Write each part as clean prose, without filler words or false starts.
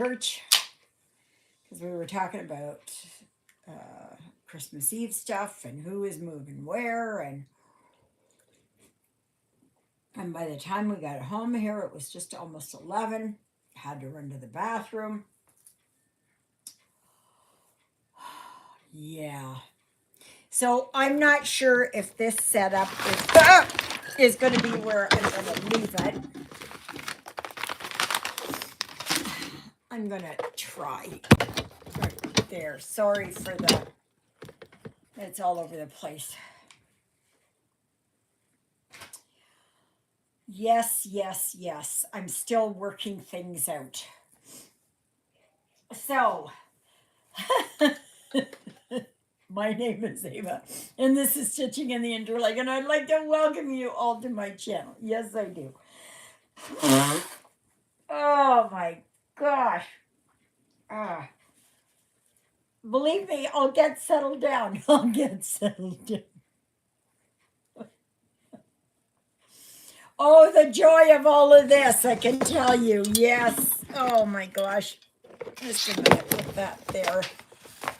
church because we were talking about Christmas Eve stuff and who is moving where, and by the time we got home here, it was just almost 11. Had to run to the bathroom. Yeah. So I'm not sure if this setup is going to be where I'm going to leave it. I'm going to try right there. Sorry for the, it's all over the place. Yes, yes, yes. I'm still working things out. So, my name is Ava, and this is Stitching in the Interlake, and I'd like to welcome you all to my channel. Yes, I do. Oh my gosh. Believe me, I'll get settled down. I'll get settled down. Oh, the joy of all of this, I can tell you. Yes. Oh my gosh. Just a minute with that there.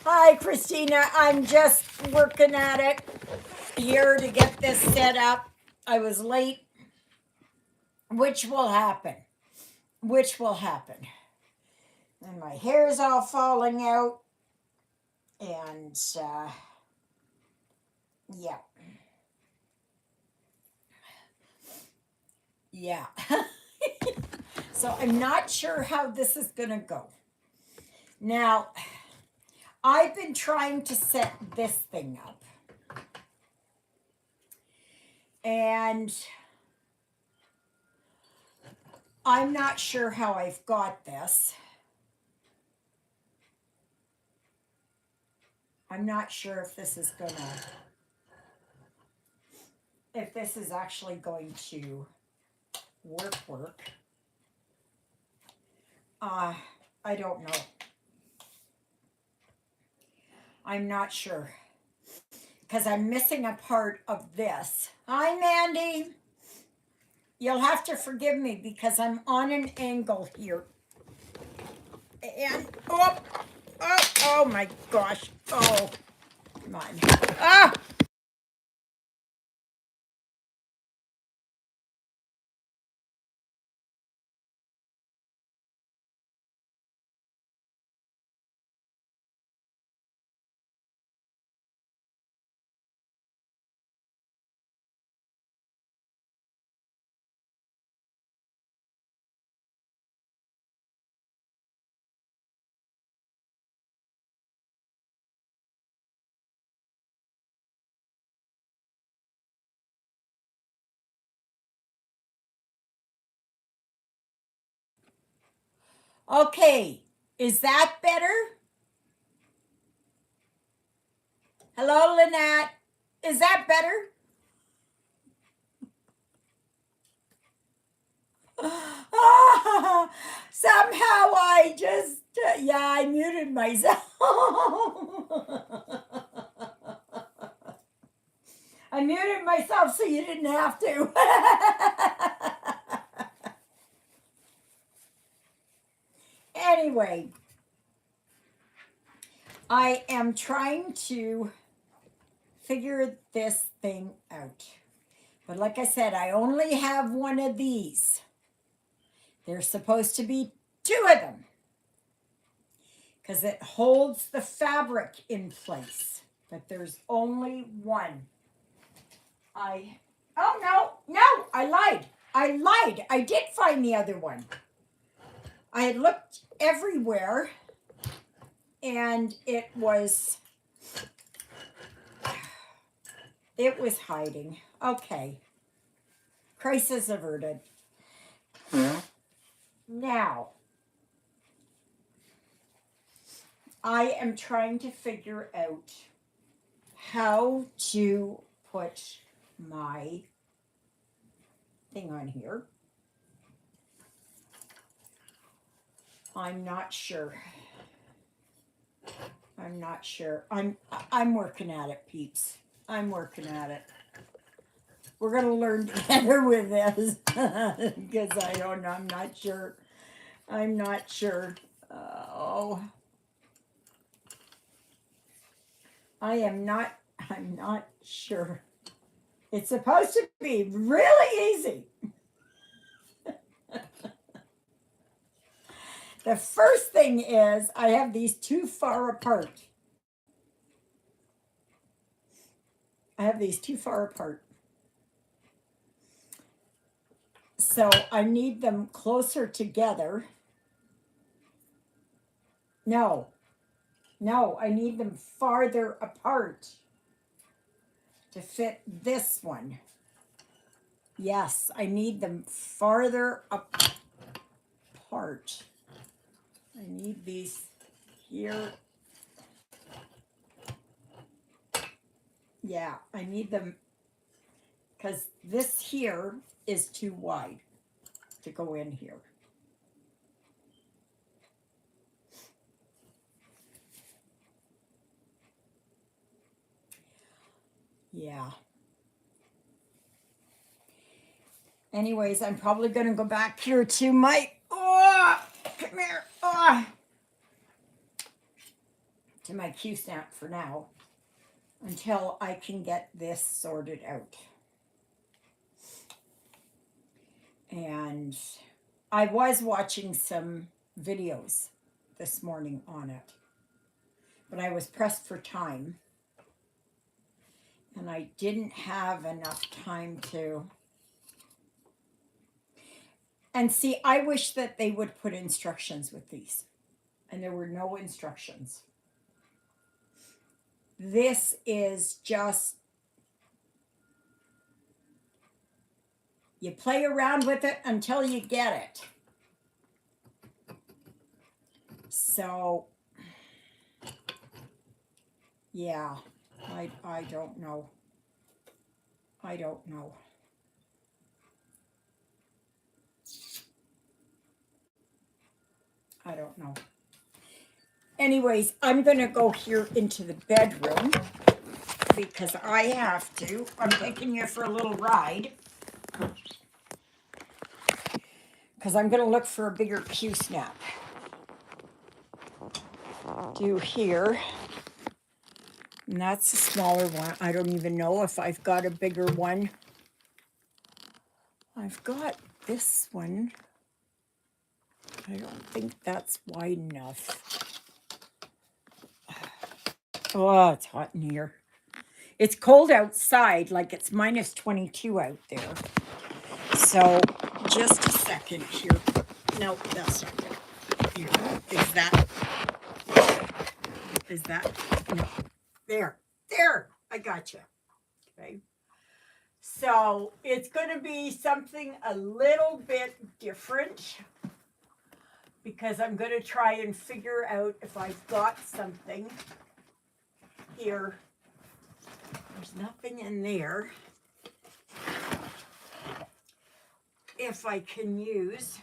Hi, Christina. I'm just working at it here to get this set up. I was late, which will happen. Which will happen. And my hair's all falling out. And, yeah. Yeah. So I'm not sure how this is going to go. Now, I've been trying to set this thing up. And I'm not sure how I've got this. I'm not sure if this is if this is actually going to work. I don't know. I'm not sure. Because I'm missing a part of this. Hi, Mandy. You'll have to forgive me because I'm on an angle here. And, oh my gosh. Oh, come on. Ah! Okay, is that better? Hello, Lynette. Is that better? Somehow I just, yeah, I muted myself. I muted myself so you didn't have to. Anyway, I am trying to figure this thing out. But like I said, I only have one of these. There's supposed to be two of them because it holds the fabric in place. But there's only one. Oh no, I lied. I did find the other one. I had looked everywhere and it was hiding. Okay. Crisis averted. Now, I am trying to figure out how to put my thing on here. I'm not sure. I'm working at it, peeps. I'm working at it. We're gonna learn together with this because I don't know. I'm not sure. So I'm not sure. It's supposed to be really easy. The first thing is I have these too far apart. So I need them closer together. No, I need them farther apart to fit this one. Yes, I need them farther apart. I need these here. Yeah, I need them because this here is too wide to go in here. Yeah. Anyways, I'm probably going to go back here to my, come here, to my Q-snap for now until I can get this sorted out. And I was watching some videos this morning on it, but I was pressed for time and I didn't have enough time to. And see, I wish that they would put instructions with these, and there were no instructions. This is just, you play around with it until you get it. So, yeah, I don't know. I don't know. I don't know. Anyways, I'm going to go here into the bedroom because I have to. I'm taking you for a little ride because I'm going to look for a bigger Q-snap. Do here. And that's a smaller one. I don't even know if I've got a bigger one. I've got this one. I don't think that's wide enough. Oh, it's hot in here. It's cold outside, like it's minus 22 out there. So just a second here. No, that's not good. Here. Is that? No. There. I got you. Okay. So it's going to be something a little bit different because I'm going to try and figure out if I've got something here. There's nothing in there. If I can use.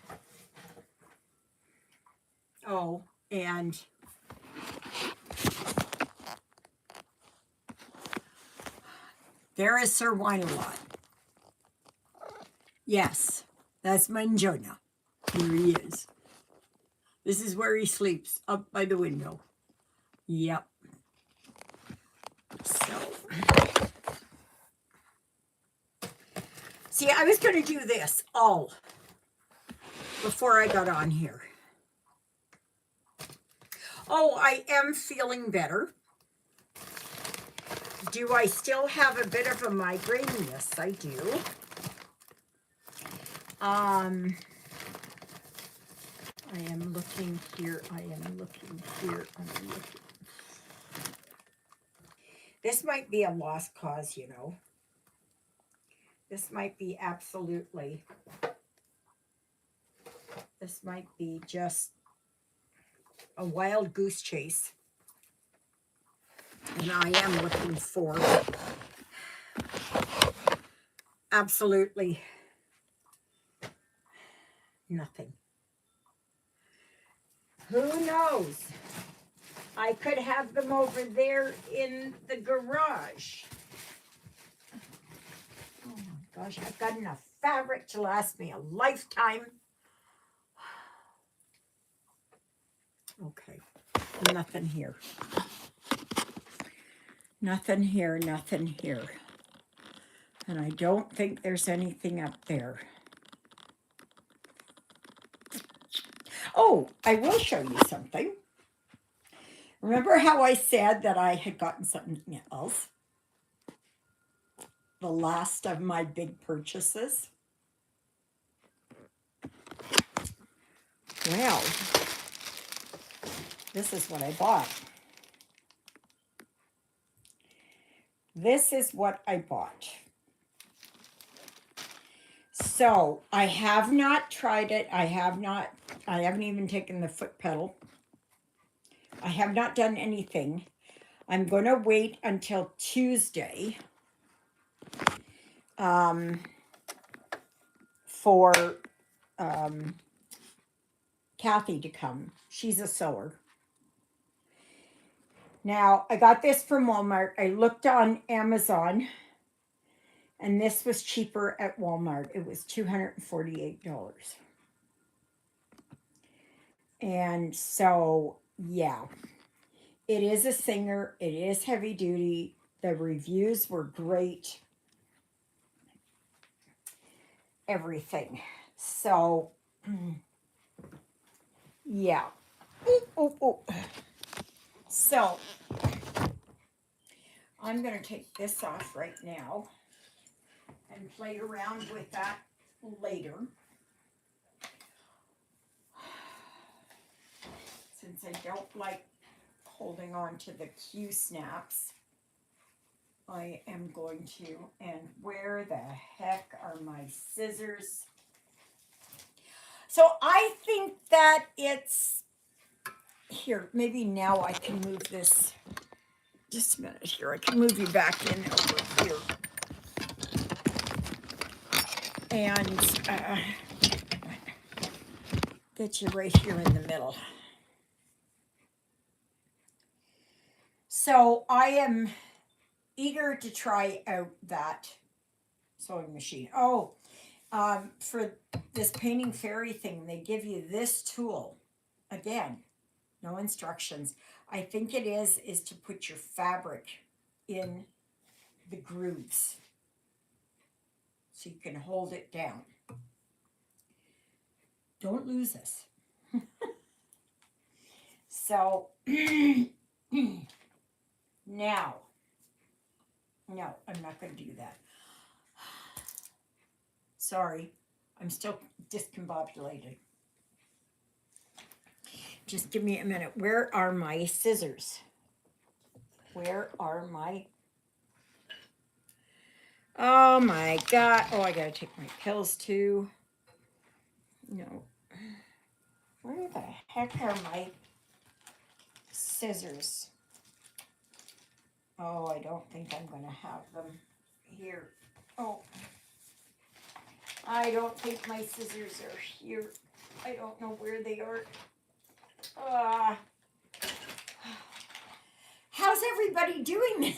Oh, and there is Sir Wine-A-Lot. Yes, that's Manjona. Here he is. This is where he sleeps, up by the window. Yep. So, see, I was going to do this all before I got on here. Oh, I am feeling better. Do I still have a bit of a migraine? Yes, I do. I am looking here. This might be a lost cause, you know. This might be absolutely. This might be just a wild goose chase. And I am looking for absolutely nothing. Who knows? I could have them over there in the garage. Oh my gosh, I've got enough fabric to last me a lifetime. Okay, nothing here. Nothing here, nothing here. And I don't think there's anything up there. Oh, I will show you something. Remember how I said that I had gotten something else? The last of my big purchases. Well, this is what I bought. This is what I bought. So I have not tried it. I haven't even taken the foot pedal. I have not done anything. I'm going to wait until Tuesday for Kathy to come. She's a sewer. Now, I got this from Walmart. I looked on Amazon, and this was cheaper at Walmart. It was $248. And so, yeah, it is a Singer. It is heavy duty. The reviews were great. Everything. So, yeah. Ooh. So, I'm going to take this off right now and play around with that later. Since I don't like holding on to the Q snaps, I am going to, and where the heck are my scissors? So I think that it's, here, maybe now I can move this, just a minute here, I can move you back in over here. And get you right here in the middle. So I am eager to try out that sewing machine. Oh, for this painting fairy thing, they give you this tool. Again, no instructions. I think it is to put your fabric in the grooves so you can hold it down. Don't lose this. So now, no, I'm not going to do that. Sorry, I'm still discombobulated. Just give me a minute. Where are my scissors? Where are my... Oh my God. Oh, I gotta take my pills too. No. Where the heck are my scissors? Oh, I don't think I'm gonna have them here. Oh. I don't think my scissors are here. I don't know where they are. How's everybody doing?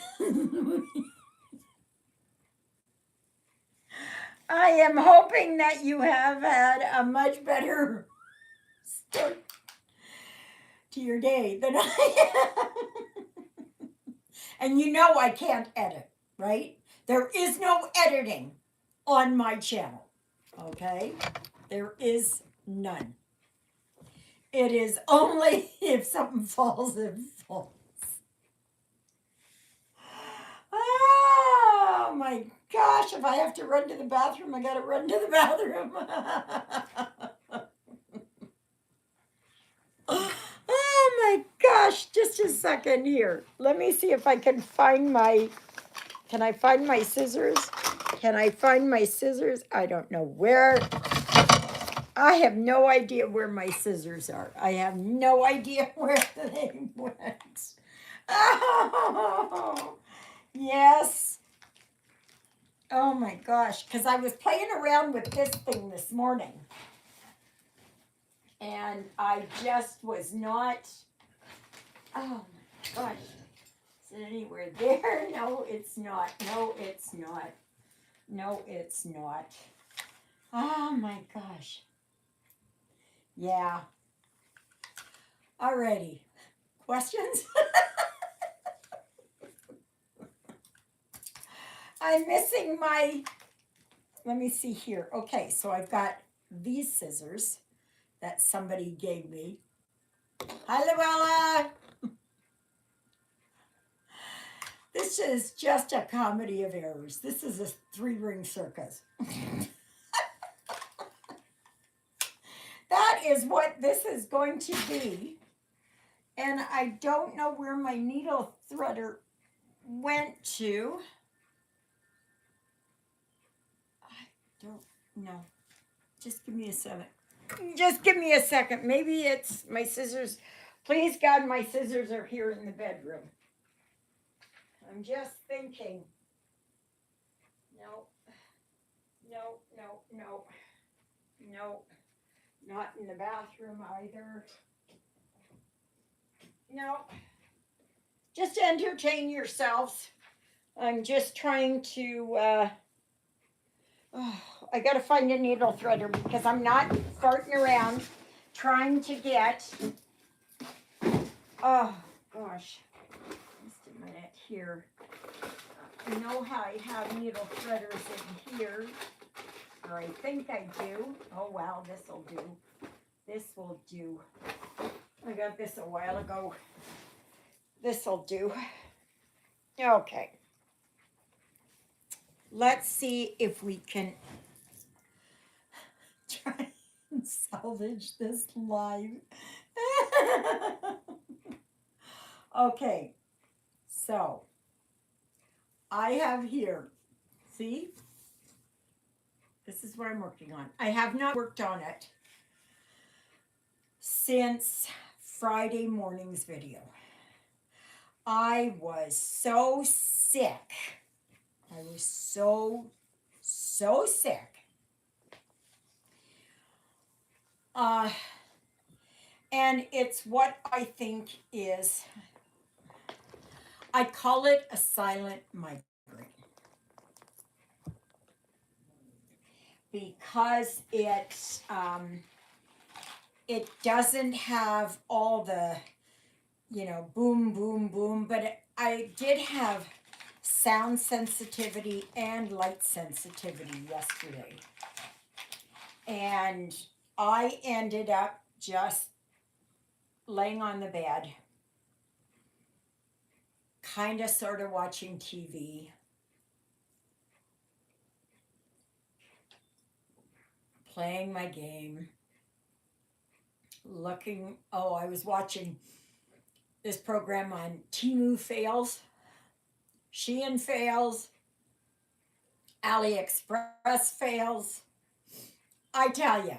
I am hoping that you have had a much better start to your day than I have. And you know I can't edit, right? There is no editing on my channel, okay? There is none. It is only if something falls, it falls. Oh my gosh, if I have to run to the bathroom, I gotta run to the bathroom. Oh my gosh, just a second here. Let me see if I can find can I find my scissors? Can I find my scissors? I don't know where. I have no idea where my scissors are. I have no idea where they went. Oh, yes. Oh my gosh, because I was playing around with this thing this morning. And I just was not, oh my gosh. Is it anywhere there? No, it's not. No, it's not. No, it's not. Oh my gosh. Yeah. Alrighty. Questions? I'm missing my, let me see here. Okay, so I've got these scissors that somebody gave me. Hi, Luella. This is just a comedy of errors. This is a 3-ring circus. That is what this is going to be. And I don't know where my needle threader went to. I don't know. Just give me a second. Just give me a second. Maybe it's my scissors. Please, God, my scissors are here in the bedroom. I'm just thinking. No, no, no, no. No, not in the bathroom either. No, just entertain yourselves. I'm just trying to, I gotta find a needle threader because I'm not farting around trying to get, oh gosh, just a minute here. I know how I have needle threaders in here, or I think I do. Oh wow, this'll do. This will do. I got this a while ago. This'll do. Okay. Let's see if we can try and salvage this live. Okay, so I have here, see? This is what I'm working on. I have not worked on it since Friday morning's video. I was so sick. I was so sick. And it's what I think is, I call it a silent migraine. Because it doesn't have all the, boom, boom, boom, but I did have sound sensitivity and light sensitivity yesterday. And I ended up just laying on the bed, kind of sort of watching TV, playing my game, looking, I was watching this program on Temu fails, Shein fails, AliExpress fails. I tell you,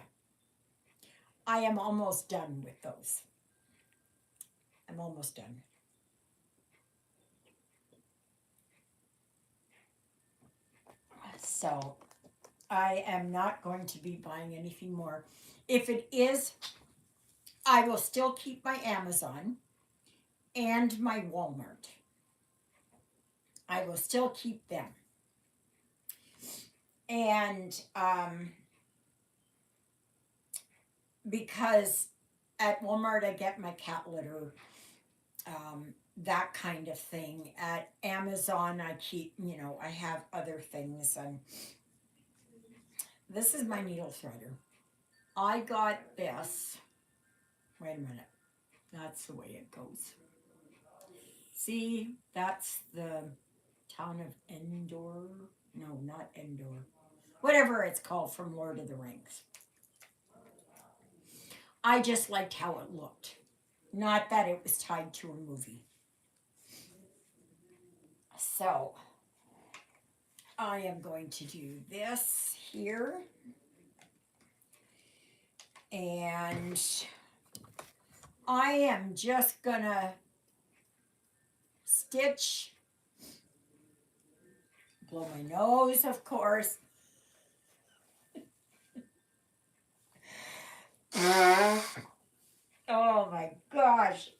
I am almost done with those. I'm almost done. So I am not going to be buying anything more. If it is, I will still keep my Amazon and my Walmart. I will still keep them. And because at Walmart I get my cat litter, that kind of thing. At Amazon I keep, I have other things. And this is my needle threader. I got this. Wait a minute. That's the way it goes. See, that's the town of Endor. No, not Endor. Whatever it's called from Lord of the Rings. I just liked how it looked. Not that it was tied to a movie. So, I am going to do this here. And I am just gonna stitch, blow my nose, of course. Oh my gosh.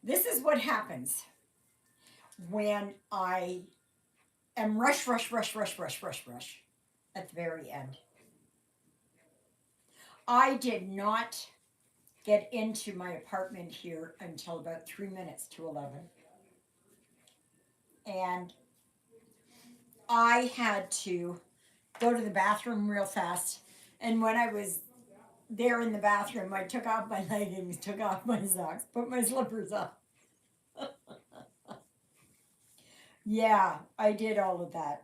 This is what happens when I am rush at the very end. I did not get into my apartment here until about 3 minutes to 11. And I had to go to the bathroom real fast. And when I was there in the bathroom, I took off my leggings, took off my socks, put my slippers on. Yeah, I did all of that.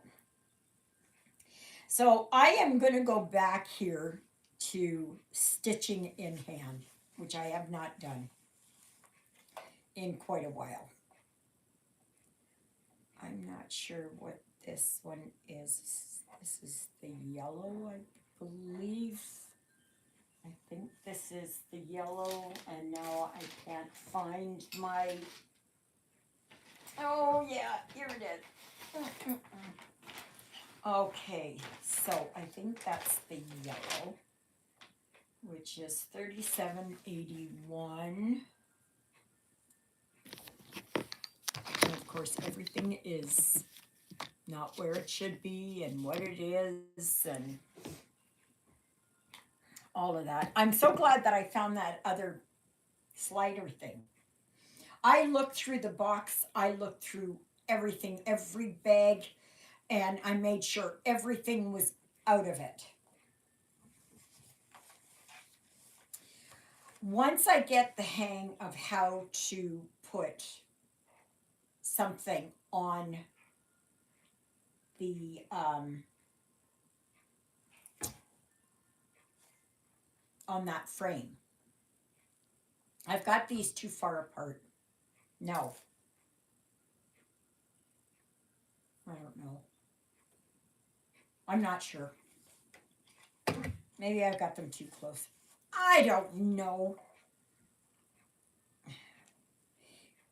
So I am going to go back here to stitching in hand, which I have not done in quite a while. I'm not sure what this one is. This is the yellow, I believe. I think this is the yellow, and now I can't find my. Oh, yeah, here it is. Okay, so I think that's the yellow, which is 3781. And of course, everything is not where it should be and what it is and all of that. I'm so glad that I found that other slider thing. I looked through the box, I looked through everything, every bag, and I made sure everything was out of it. Once I get the hang of how to put something on the on that frame. I've got these too far apart. No. I don't know. I'm not sure. Maybe I've got them too close. I don't know.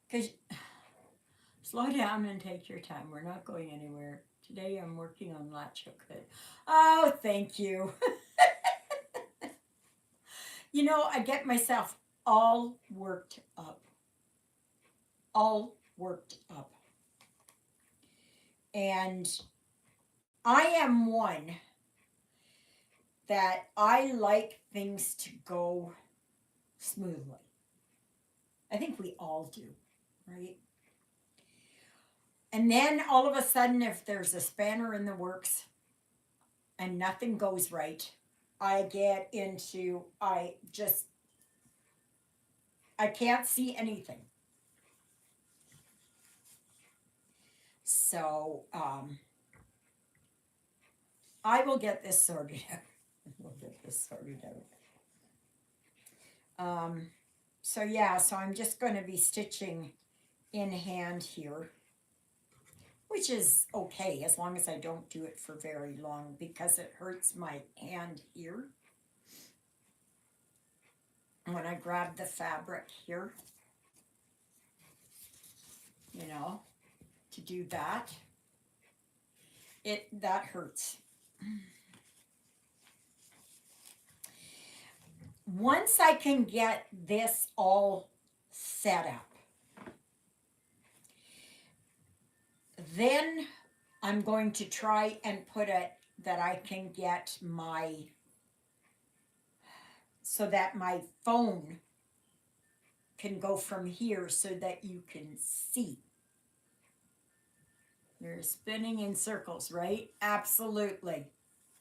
Because slow down and take your time. We're not going anywhere. Today I'm working on latch hook hood. Oh, thank you. You know, I get myself all worked up. All worked up. And I am one that I like things to go smoothly. I think we all do, right? And then all of a sudden, if there's a spanner in the works and nothing goes right, I get into, I can't see anything. So, I will get this sorted out. We'll get this sorted out. So yeah, so I'm just going to be stitching in hand here, which is okay as long as I don't do it for very long because it hurts my hand here when I grab the fabric here, you know, to do that. That hurts. Once I can get this all set up, then I'm going to try and put it that I can get so that my phone can go from here so that you can see. You're spinning in circles, right? Absolutely.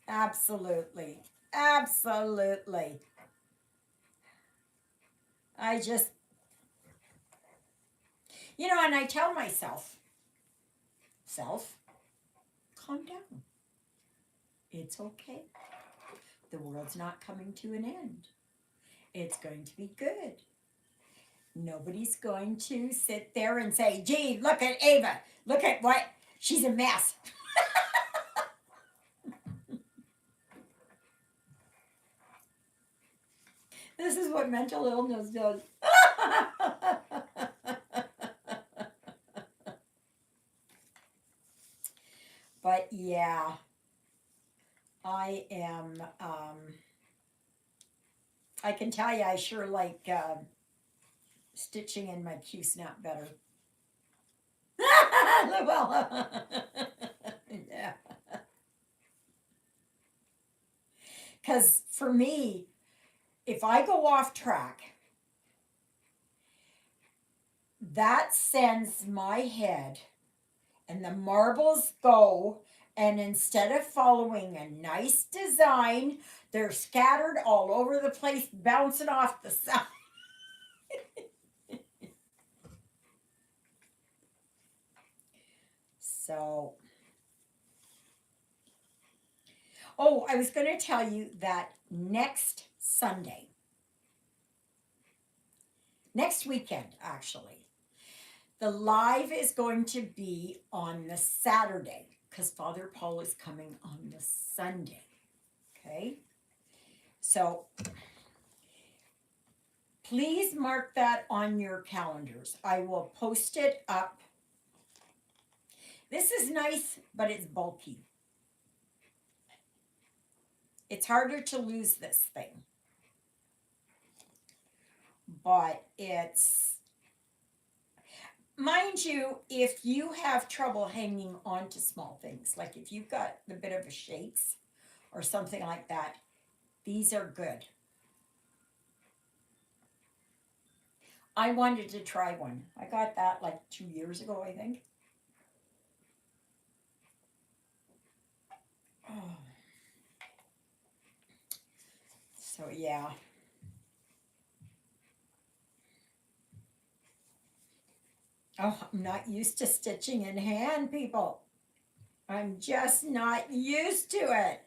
Absolutely. Absolutely. I just, and I tell myself, calm down. It's okay. The world's not coming to an end. It's going to be good. Nobody's going to sit there and say, gee, look at Ava. Look at what? She's a mess. This is what mental illness does. But yeah, I am, I can tell you I sure like stitching in my Q-snap better. Well, yeah. Because for me, if I go off track that sends my head and the marbles go, and instead of following a nice design, they're scattered all over the place, bouncing off the side. So, oh, I was going to tell you that next Sunday, next weekend actually, the live is going to be on the Saturday because Father Paul is coming on the Sunday. Okay? So please mark that on your calendars. I will post it up. This is nice, but it's bulky. It's harder to lose this thing. But it's, mind you, if you have trouble hanging on to small things, like if you've got a bit of a shakes or something like that, these are good. I wanted to try one. I got that like 2 years ago, I think. Oh. So yeah. Oh, I'm not used to stitching in hand, people. I'm just not used to it.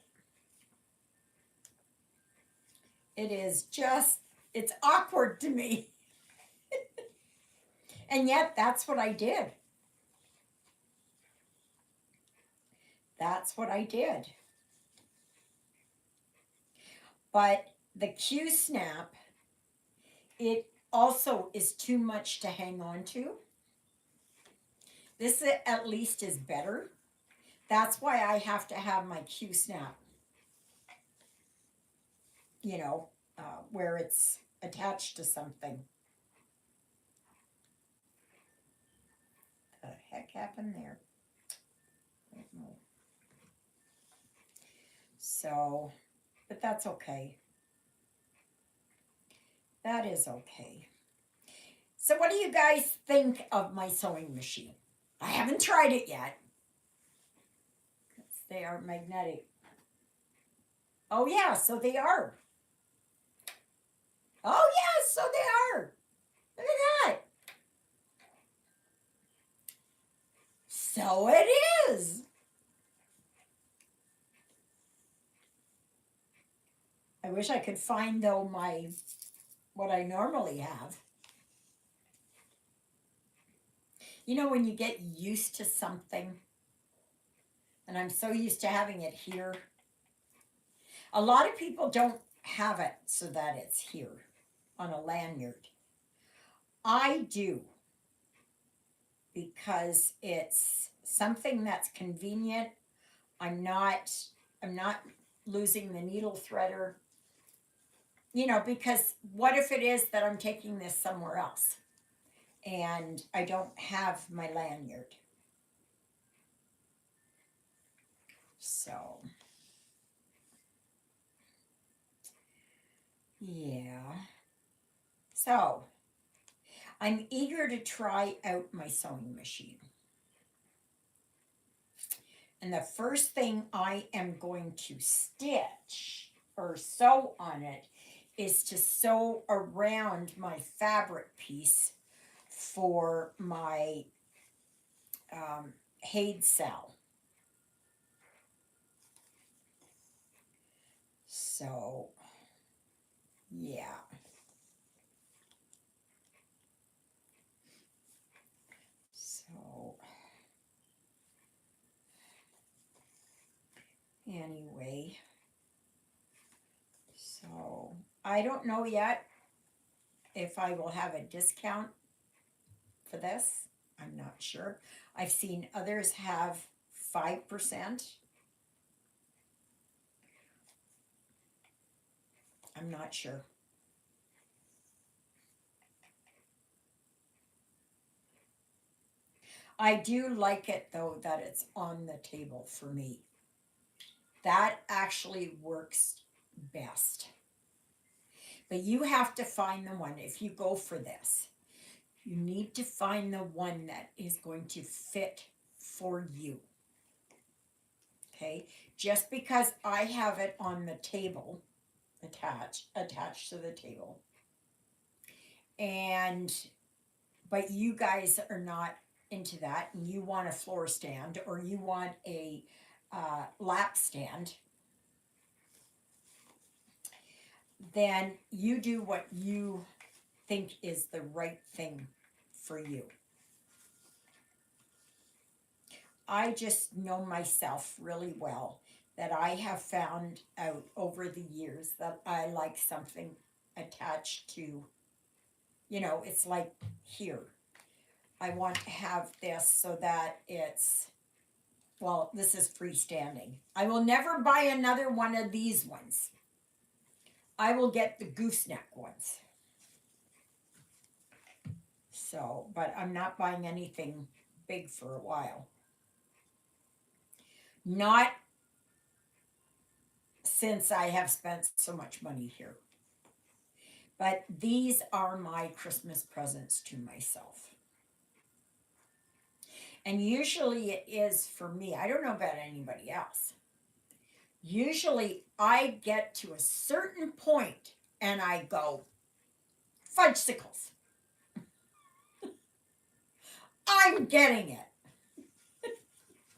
It is just, it's awkward to me. And yet, that's what I did. That's what I did. But the Q snap, it also is too much to hang on to. This at least is better. That's why I have to have my Q snap, you know, where it's attached to something. The heck happened there? I don't know. So, but that's okay. That is okay. So what do you guys think of my sewing machine? I haven't tried it yet. They are magnetic. Oh yeah, so they are. Oh yeah, so they are. Look at that. So it is. I wish I could find though my what I normally have. You know when you get used to something, and I'm so used to having it here. A lot of people don't have it so that it's here on a lanyard. I do because it's something that's convenient. I'm not losing the needle threader. You know, because what if it is that I'm taking this somewhere else and I don't have my lanyard? So, yeah. So, I'm eager to try out my sewing machine. And the first thing I am going to stitch or sew on it is to sew around my fabric piece for my Haid cell. So, yeah. So, anyway, so I don't know yet if I will have a discount for this. I'm not sure. I've seen others have 5%. I'm not sure. I do like it though that it's on the table for me. That actually works best. But you have to find the one if you go for this. You need to find the one that is going to fit for you. Okay, just because I have it on the table, attached to the table, and but you guys are not into that, and you want a floor stand or you want a lap stand, then you do what you think is the right thing for you. I just know myself really well, that I have found out over the years that I like something attached to, it's like here. I want to have this so that it's, well, this is freestanding. I will never buy another one of these ones. I will get the gooseneck ones. So, but I'm not buying anything big for a while. Not since I have spent so much money here. But these are my Christmas presents to myself. And usually it is for me. I don't know about anybody else. Usually I get to a certain point and I go, fudgesicles. I'm getting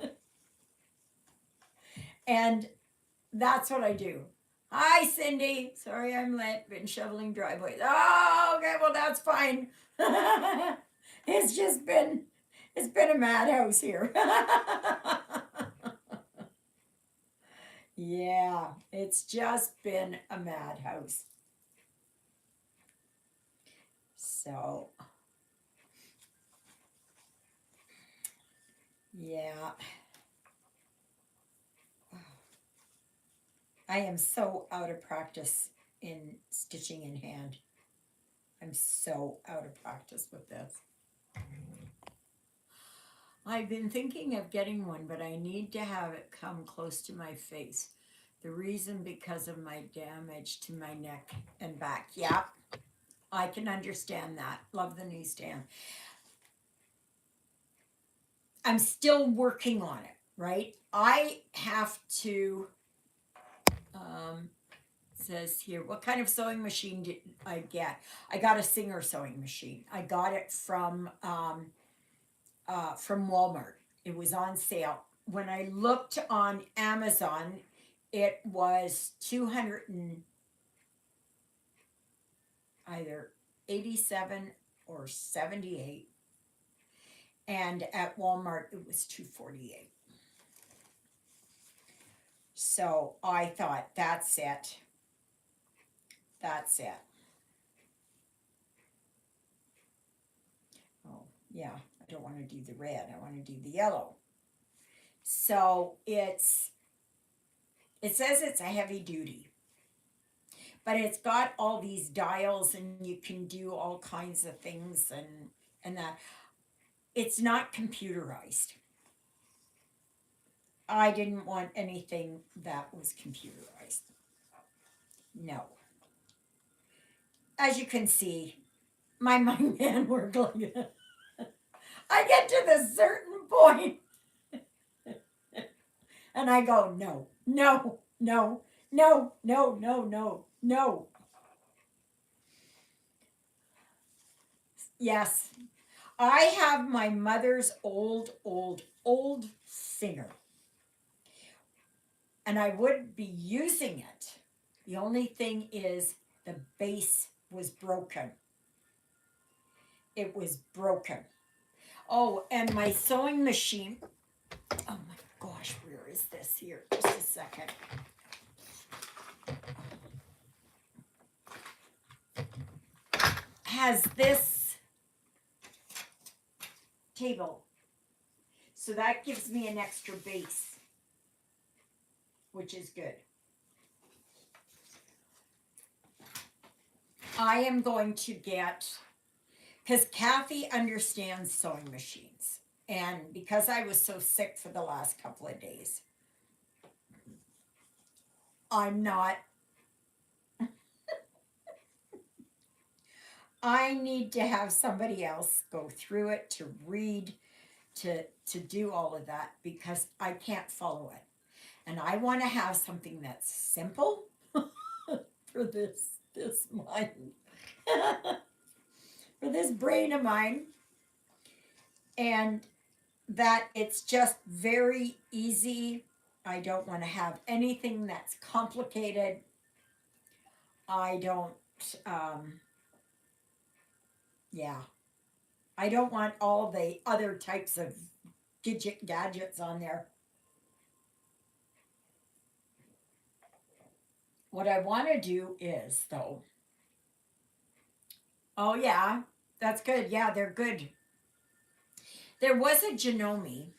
it. And that's what I do. Hi, Cindy. Sorry I'm late. Been shoveling driveways. Oh, okay. Well, that's fine. It's been a madhouse here. Yeah, it's just been a madhouse. So, yeah. I am so out of practice in stitching in hand. I'm so out of practice with this. I've been thinking of getting one, but I need to have it come close to my face. The reason because of my damage to my neck and back. Yeah, I can understand that. Love the newsstand. I'm still working on it, right? I have to, it says here, what kind of sewing machine did I get? I got a Singer sewing machine. I got it from Walmart. It was on sale. When I looked on Amazon, it was 200 and either 87 or 78, and at Walmart it was 248. So I thought, that's it. Oh yeah, I don't want to do the red, I want to do the yellow. So it says it's a heavy duty, but it's got all these dials and you can do all kinds of things, and that it's not computerized. I didn't want anything that was computerized. No. As you can see, my mind man work like that. I get to this certain point and I go, no, no, no, no, no, no, no, no. Yes. I have my mother's old Singer. And I would be using it. The only thing is the base was broken. It was broken. Oh, and my sewing machine. Oh my gosh, where is this here? Just a second. Has this table. So that gives me an extra base, which is good. I am going to get, because Kathy understands sewing machines. And because I was so sick for the last couple of days, I'm not I need to have somebody else go through it, to read, to do all of that, because I can't follow it. And I want to have something that's simple for this mind, for this brain of mine, and that it's just very easy. I don't want to have anything that's complicated. I don't, um, yeah, I don't want all the other types of gadgets on there. What I want to do is, though, oh yeah, that's good. Yeah, they're good. There was a Janome,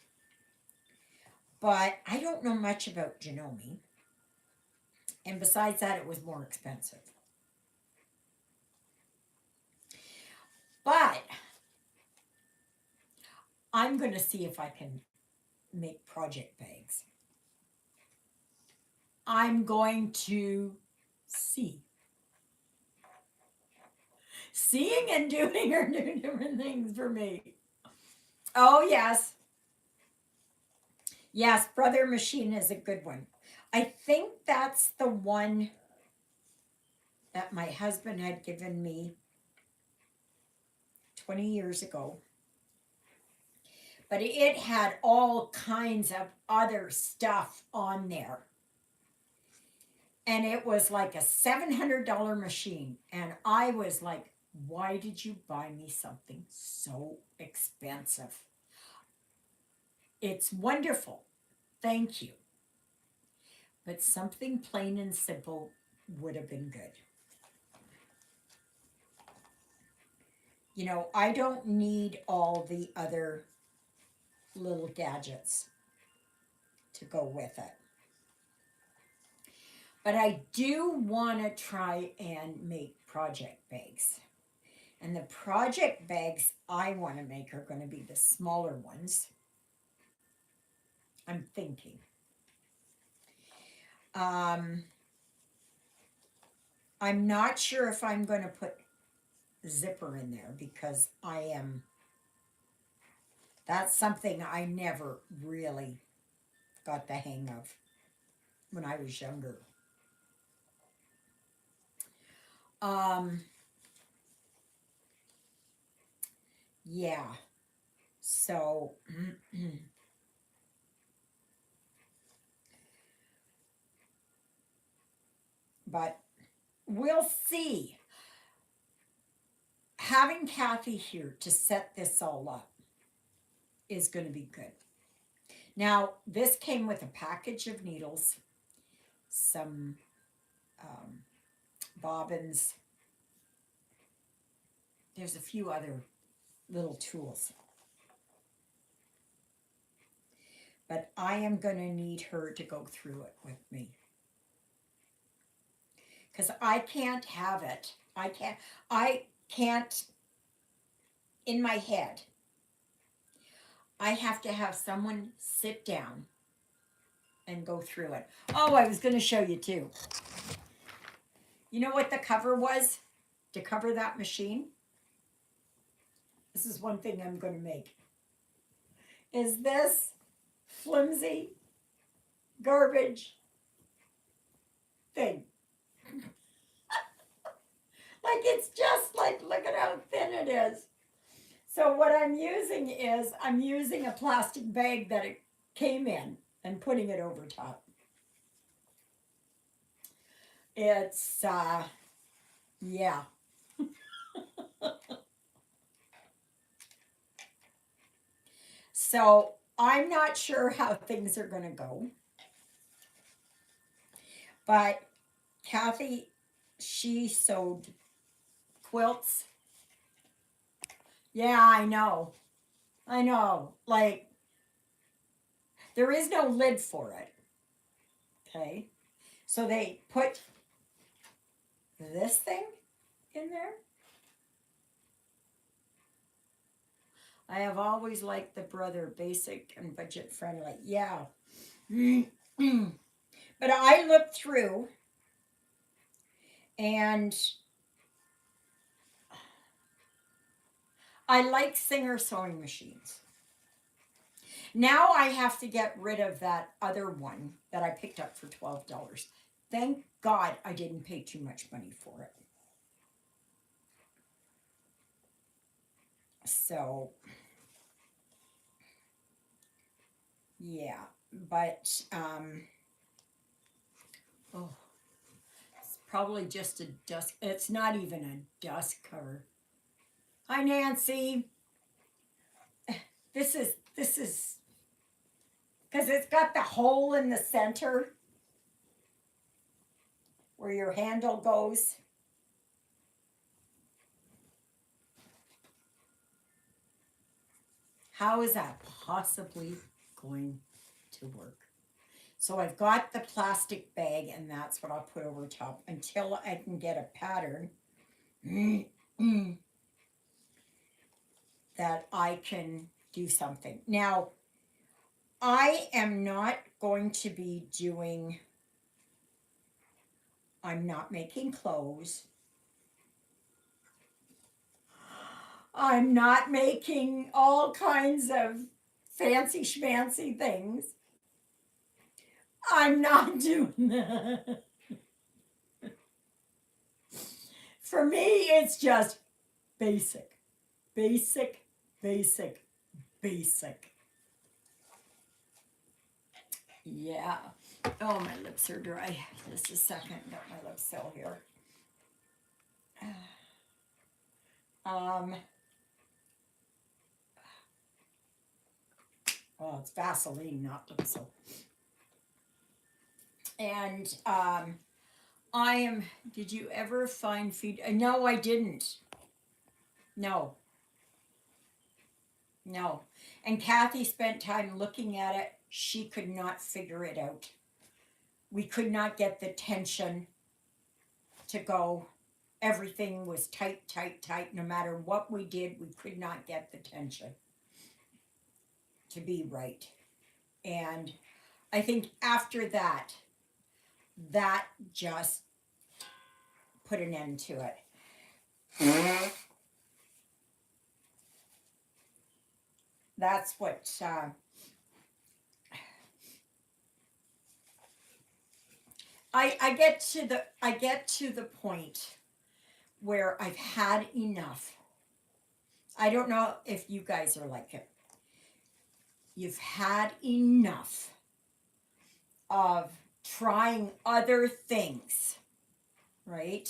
but I don't know much about Janome. And besides that, it was more expensive. But I'm going to see if I can make project bags. I'm going to see. Seeing and doing are two different things for me. Oh, yes. Yes, Brother Machine is a good one. I think that's the one that my husband had given me 20 years ago. But it had all kinds of other stuff on there. And it was like a $700 machine. And I was like, why did you buy me something so expensive? It's wonderful. Thank you. But something plain and simple would have been good. You know, I don't need all the other little gadgets to go with it. But I do want to try and make project bags. And the project bags I want to make are going to be the smaller ones. I'm thinking. I'm not sure if I'm going to put zipper in there, because that's something I never really got the hang of when I was younger. Yeah. So but we'll see. Having Kathy here to set this all up is going to be good. Now, this came with a package of needles, some bobbins. There's a few other little tools. But I am going to need her to go through it with me. Because I can't have it. I can't, in my head, I have to have someone sit down and go through it. Oh, I was going to show you too. You know what the cover was to cover that machine? This is one thing I'm going to make. Is this flimsy garbage thing. Like, it's just like, look at how thin it is. So what I'm using is, I'm using a plastic bag that it came in and putting it over top. It's, yeah. So I'm not sure how things are going to go. But Kathy, she sewed quilts. Yeah, I know. I know. Like, there is no lid for it. Okay. So they put this thing in there. I have always liked the Brother, basic and budget friendly. Yeah. But I looked through, and I like Singer sewing machines. Now I have to get rid of that other one that I picked up for $12. Thank God I didn't pay too much money for it. So, yeah, but oh, it's probably just a dust. It's not even a dust cover. Hi, Nancy. This is because it's got the hole in the center where your handle goes. How is that possibly going to work? So I've got the plastic bag, and that's what I'll put over top until I can get a pattern that I can do something. Now, I am not going to be doing, I'm not making clothes. I'm not making all kinds of fancy schmancy things. I'm not doing that. For me, it's just basic, basic, basic, basic. Yeah. Oh, my lips are dry. Just a second. Got my lips still here. Oh, it's Vaseline, not lip soap. And I am. Did you ever find feed? No, I didn't. No, no. And Kathy spent time looking at it. She could not figure it out. We could not get the tension to go. Everything was tight, tight, tight. No matter what we did, we could not get the tension to be right. And I think after that, that just put an end to it. That's what I get to the point where I've had enough. I don't know if you guys are like it. You've had enough of trying other things, right?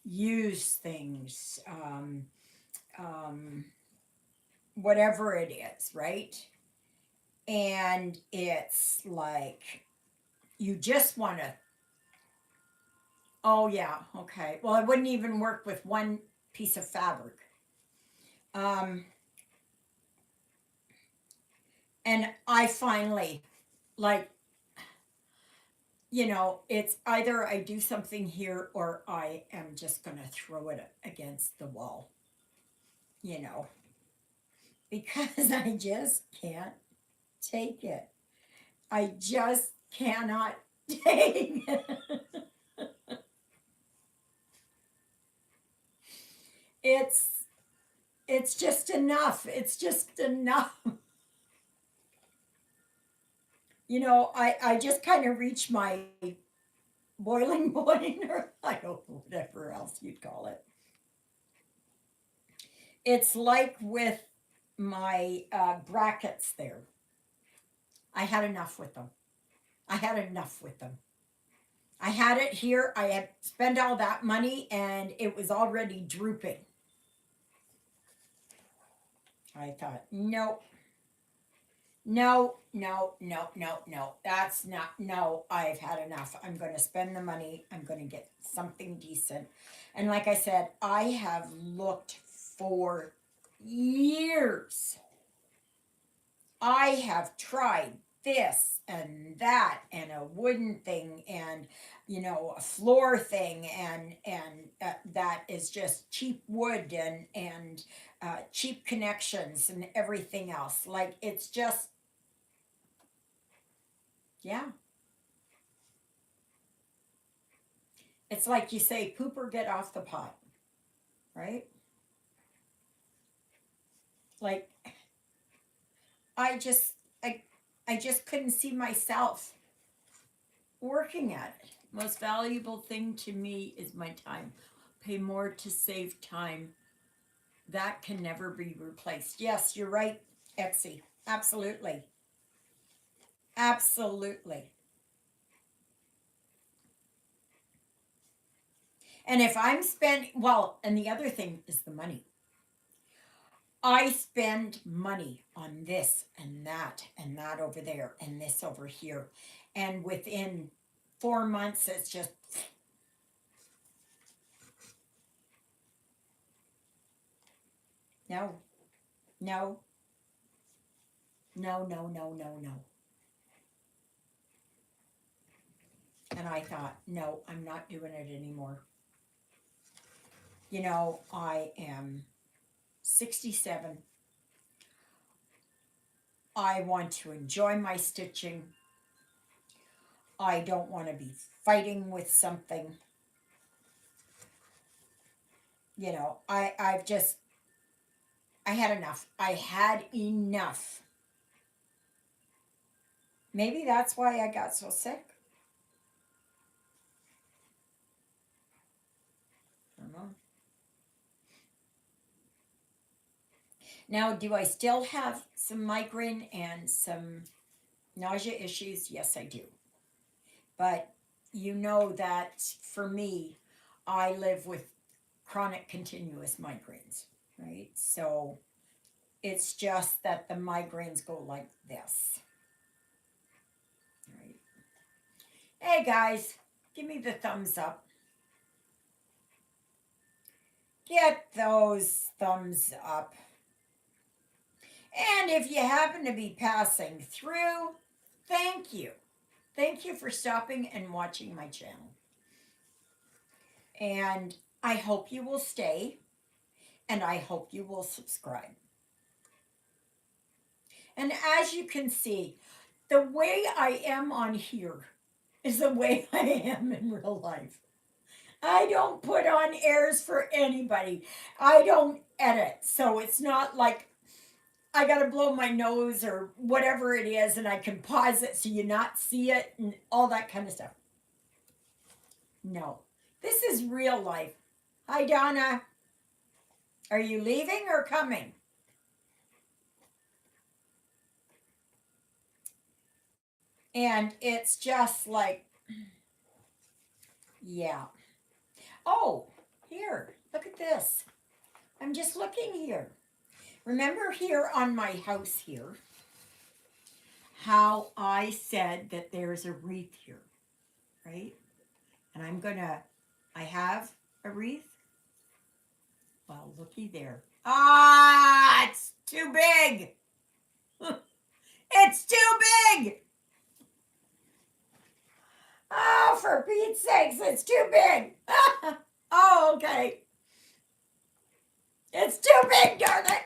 Use things, whatever it is, right? And it's like you just want to, oh, yeah, okay. Well, it wouldn't even work with one piece of fabric. And I finally, like, it's either I do something here or I am just going to throw it against the wall, because I just can't take it. I just cannot take it. It's it's just enough. It's just enough. I just kind of reach my boiling point, or I don't know, whatever else you'd call it. It's like with my brackets there. I had enough with them. I had enough with them. I had it here. I had spent all that money and it was already drooping. I thought, no, no, no, no, no, no. That's not, no, I've had enough. I'm going to spend the money. I'm going to get something decent. And like I said, I have looked for years. I have tried this and that and a wooden thing and a floor thing and that is just cheap wood and cheap connections and everything else. Like it's just, yeah, it's like you say, poop or get off the pot, right? Like, I just, I, I just couldn't see myself working at it. Most valuable thing to me is my time. Pay more to save time. That can never be replaced. Yes, you're right, Exie. Absolutely. Absolutely. And if I'm spending, well, and the other thing is the money. I spend money on this and that over there and this over here. And within 4 months, it's just, no, no, no, no, no, no, no. And I thought, no, I'm not doing it anymore. You know, I am 67. I want to enjoy my stitching. I don't want to be fighting with something. You know, I've just, I had enough. I had enough. Maybe that's why I got so sick. I don't know. Now, do I still have some migraine and some nausea issues? Yes, I do. But you know that for me, I live with chronic continuous migraines, right? So it's just that the migraines go like this, right? Hey guys, give me the thumbs up. Get those thumbs up. And if you happen to be passing through, thank you. Thank you for stopping and watching my channel. And I hope you will stay, and I hope you will subscribe. And as you can see, the way I am on here is the way I am in real life. I don't put on airs for anybody. I don't edit. So it's not like I got to blow my nose or whatever it is and I can pause it so you not see it and all that kind of stuff. No. This is real life. Hi, Donna. Are you leaving or coming? And it's just like, yeah. Oh, here, look at this. I'm just looking here. Remember here on my house here, how I said that there's a wreath here, right? And I have a wreath. Well, looky there. Ah, it's too big. It's too big. Oh, for Pete's sakes, it's too big. Oh, okay. It's too big, darn it.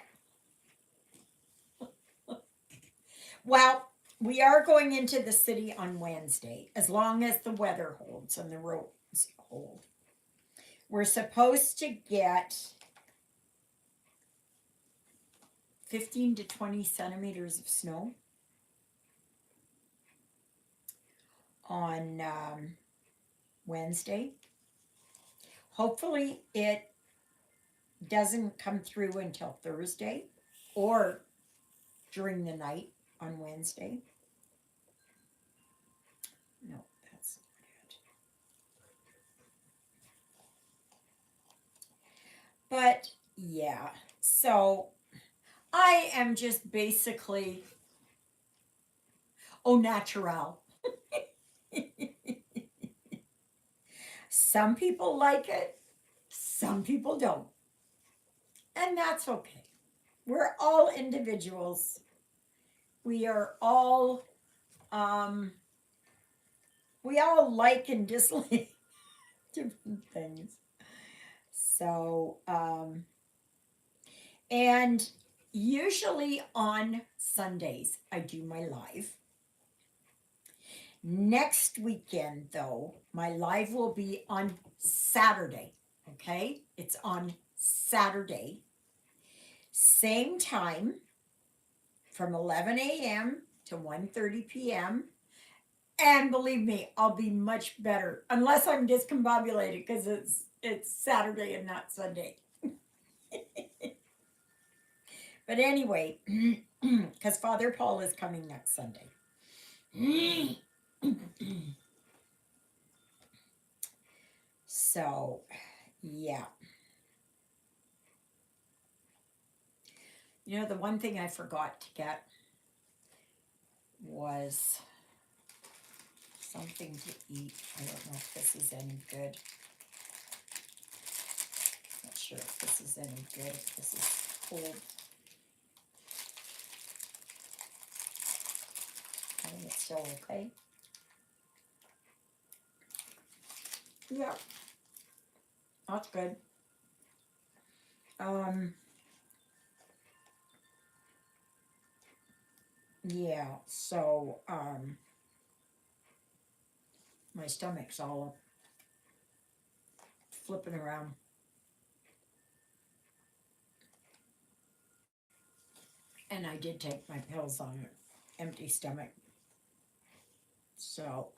Well, we are going into the city on Wednesday, as long as the weather holds and the roads hold. We're supposed to get 15 to 20 centimeters of snow on Wednesday. Hopefully it doesn't come through until Thursday or during the night on Wednesday. No, that's not it. But yeah, so I am just basically au naturel. Some people like it, some people don't. And that's okay. We're all individuals. We are all, we all like and dislike different things. So, and usually on Sundays, I do my live. Next weekend, though, my live will be on Saturday. Okay? It's on Saturday. Same time from 11 a.m. to 1:30 p.m. And believe me, I'll be much better unless I'm discombobulated because it's Saturday and not Sunday. But anyway, because Father Paul is coming next Sunday. So, yeah. You know, the one thing I forgot to get was something to eat. I don't know if this is any good. Not sure if this is any good. If this is cold. I think it's still okay. Yeah, that's good. Yeah, so my stomach's all flipping around. And I did take my pills on an empty stomach. So,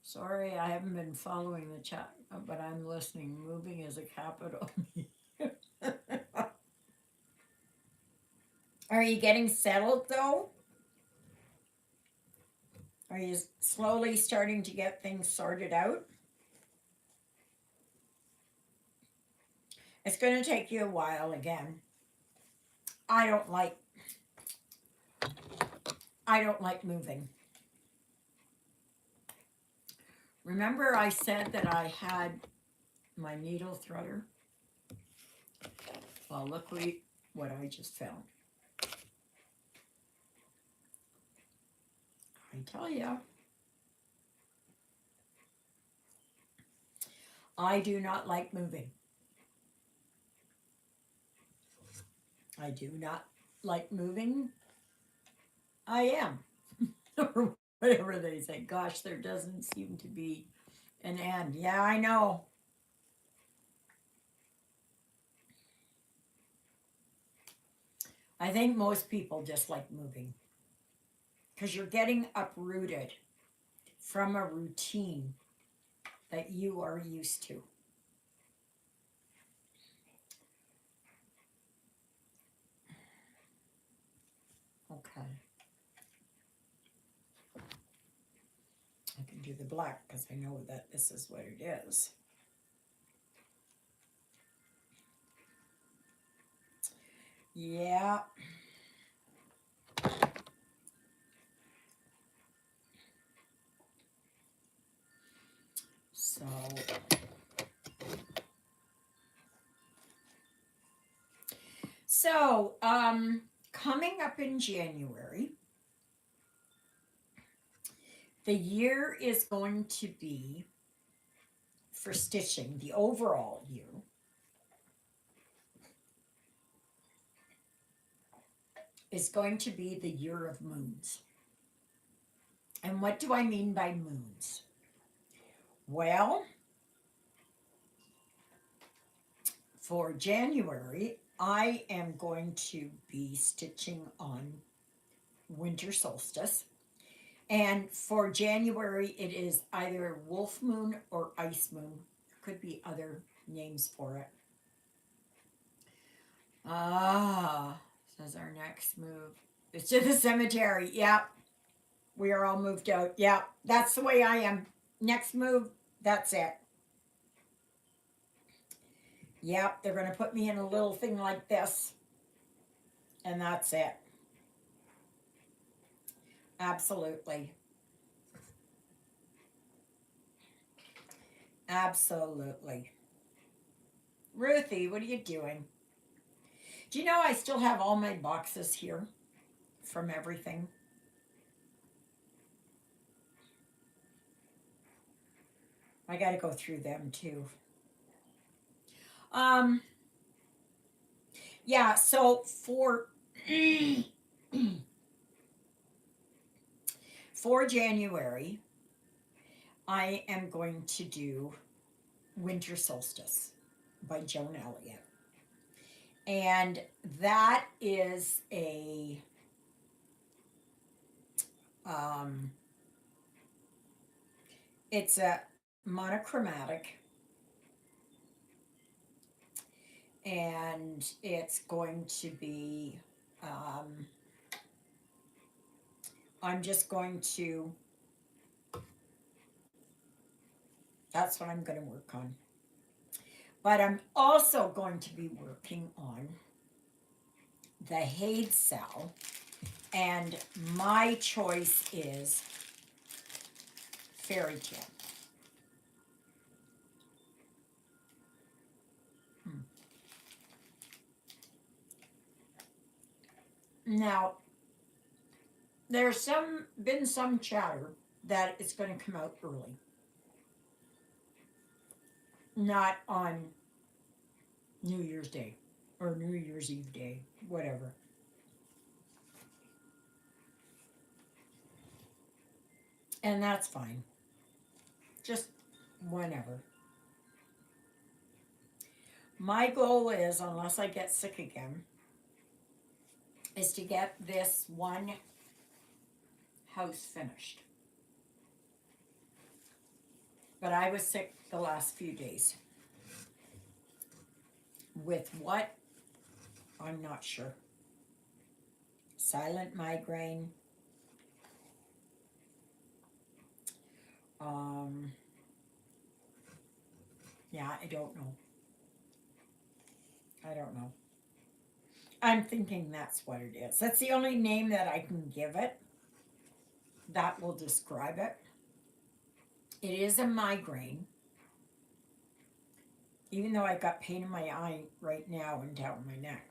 sorry I haven't been following the chat, but I'm listening. Moving is a capital. Are you getting settled though? Are you slowly starting to get things sorted out? It's going to take you a while again. I don't like moving. Remember I said that I had my needle thrutter? Well, look what I just found. I tell you, I do not like moving. I do not like moving. I am. Or whatever they say. Gosh, there doesn't seem to be an end. Yeah, I know. I think most people just like moving because you're getting uprooted from a routine that you are used to. Okay. I can do the black because I know that this is what it is. Yeah. So, coming up in January, the year is going to be, for stitching, the overall year, is going to be the year of moons. And what do I mean by moons? Well, for January, I am going to be stitching on winter solstice. And for January, it is either wolf moon or ice moon. There could be other names for it. Says our next move. It's to the cemetery. Yep. We are all moved out. Yep. That's the way I am. Next move, that's it. Yep. They're going to put me in a little thing like this. And that's it. Absolutely. Absolutely. Ruthie, what are you doing? Do you know I still have all my boxes here from everything? I got to go through them too. Yeah, so for January, I am going to do Winter Solstice by Joan Elliott. And that is um, it's a monochromatic, and it's going to be, um, I'm just going to, that's what I'm going to work on. But I'm also going to be working on the Haid cell, and my choice is fairy tale. Hmm. Now, there's been some chatter that it's going to come out early, not on New Year's Day or New Year's Eve day, whatever. And that's fine. Just whenever. My goal is, unless I get sick again, is to get this one house finished. But I was sick the last few days. With what? I'm not sure. Silent migraine. Um, yeah, I don't know. I don't know. I'm thinking that's what it is. That's the only name that I can give it that will describe it. It is a migraine, even though I got pain in my eye right now and down my neck.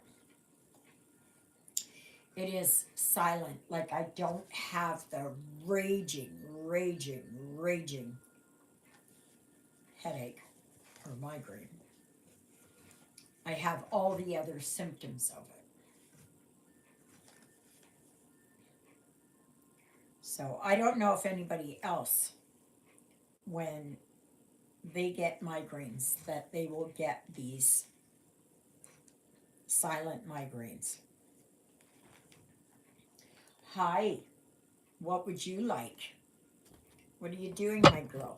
It is silent, like I don't have the raging headache or migraine. I have all the other symptoms of it. So I don't know if anybody else, when they get migraines, that they will get these silent migraines. Hi, what would you like? What are you doing, my girl?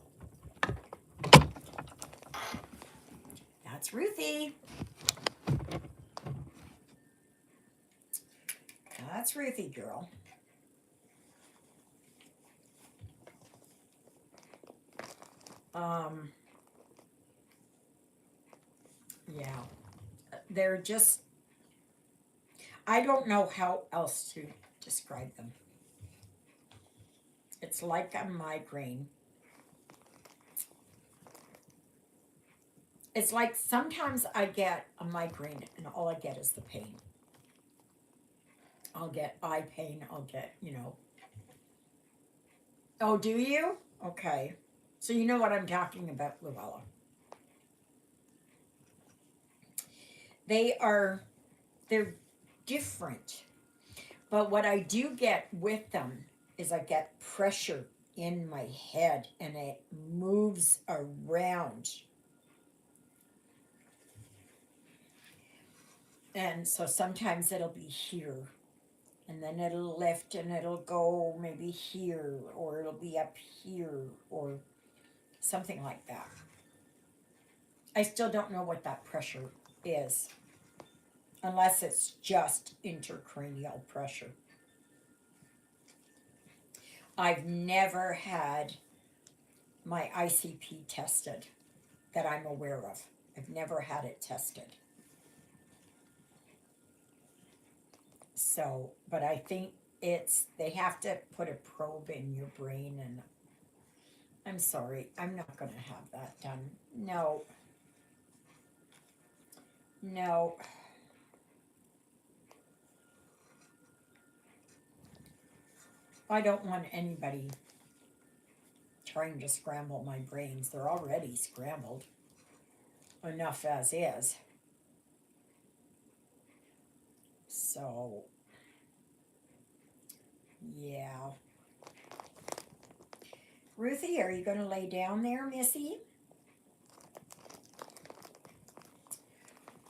That's Ruthie. That's Ruthie, girl. Um, yeah, they're just, I don't know how else to describe them. It's like a migraine. It's like sometimes I get a migraine and all I get is the pain. I'll get eye pain. I'll get, Oh, do you? Okay. So you know what I'm talking about, Luella. They are, they're different. But what I do get with them is I get pressure in my head and it moves around. And so sometimes it'll be here, and then it'll lift and it'll go maybe here, or it'll be up here, or something like that. I still don't know what that pressure is, unless it's just intracranial pressure. I've never had my ICP tested that I'm aware of. I've never had it tested. So, but I think they have to put a probe in your brain, and I'm sorry, I'm not going to have that done. No, no. I don't want anybody trying to scramble my brains. They're already scrambled enough as is. So, yeah. Ruthie, are you going to lay down there, Missy?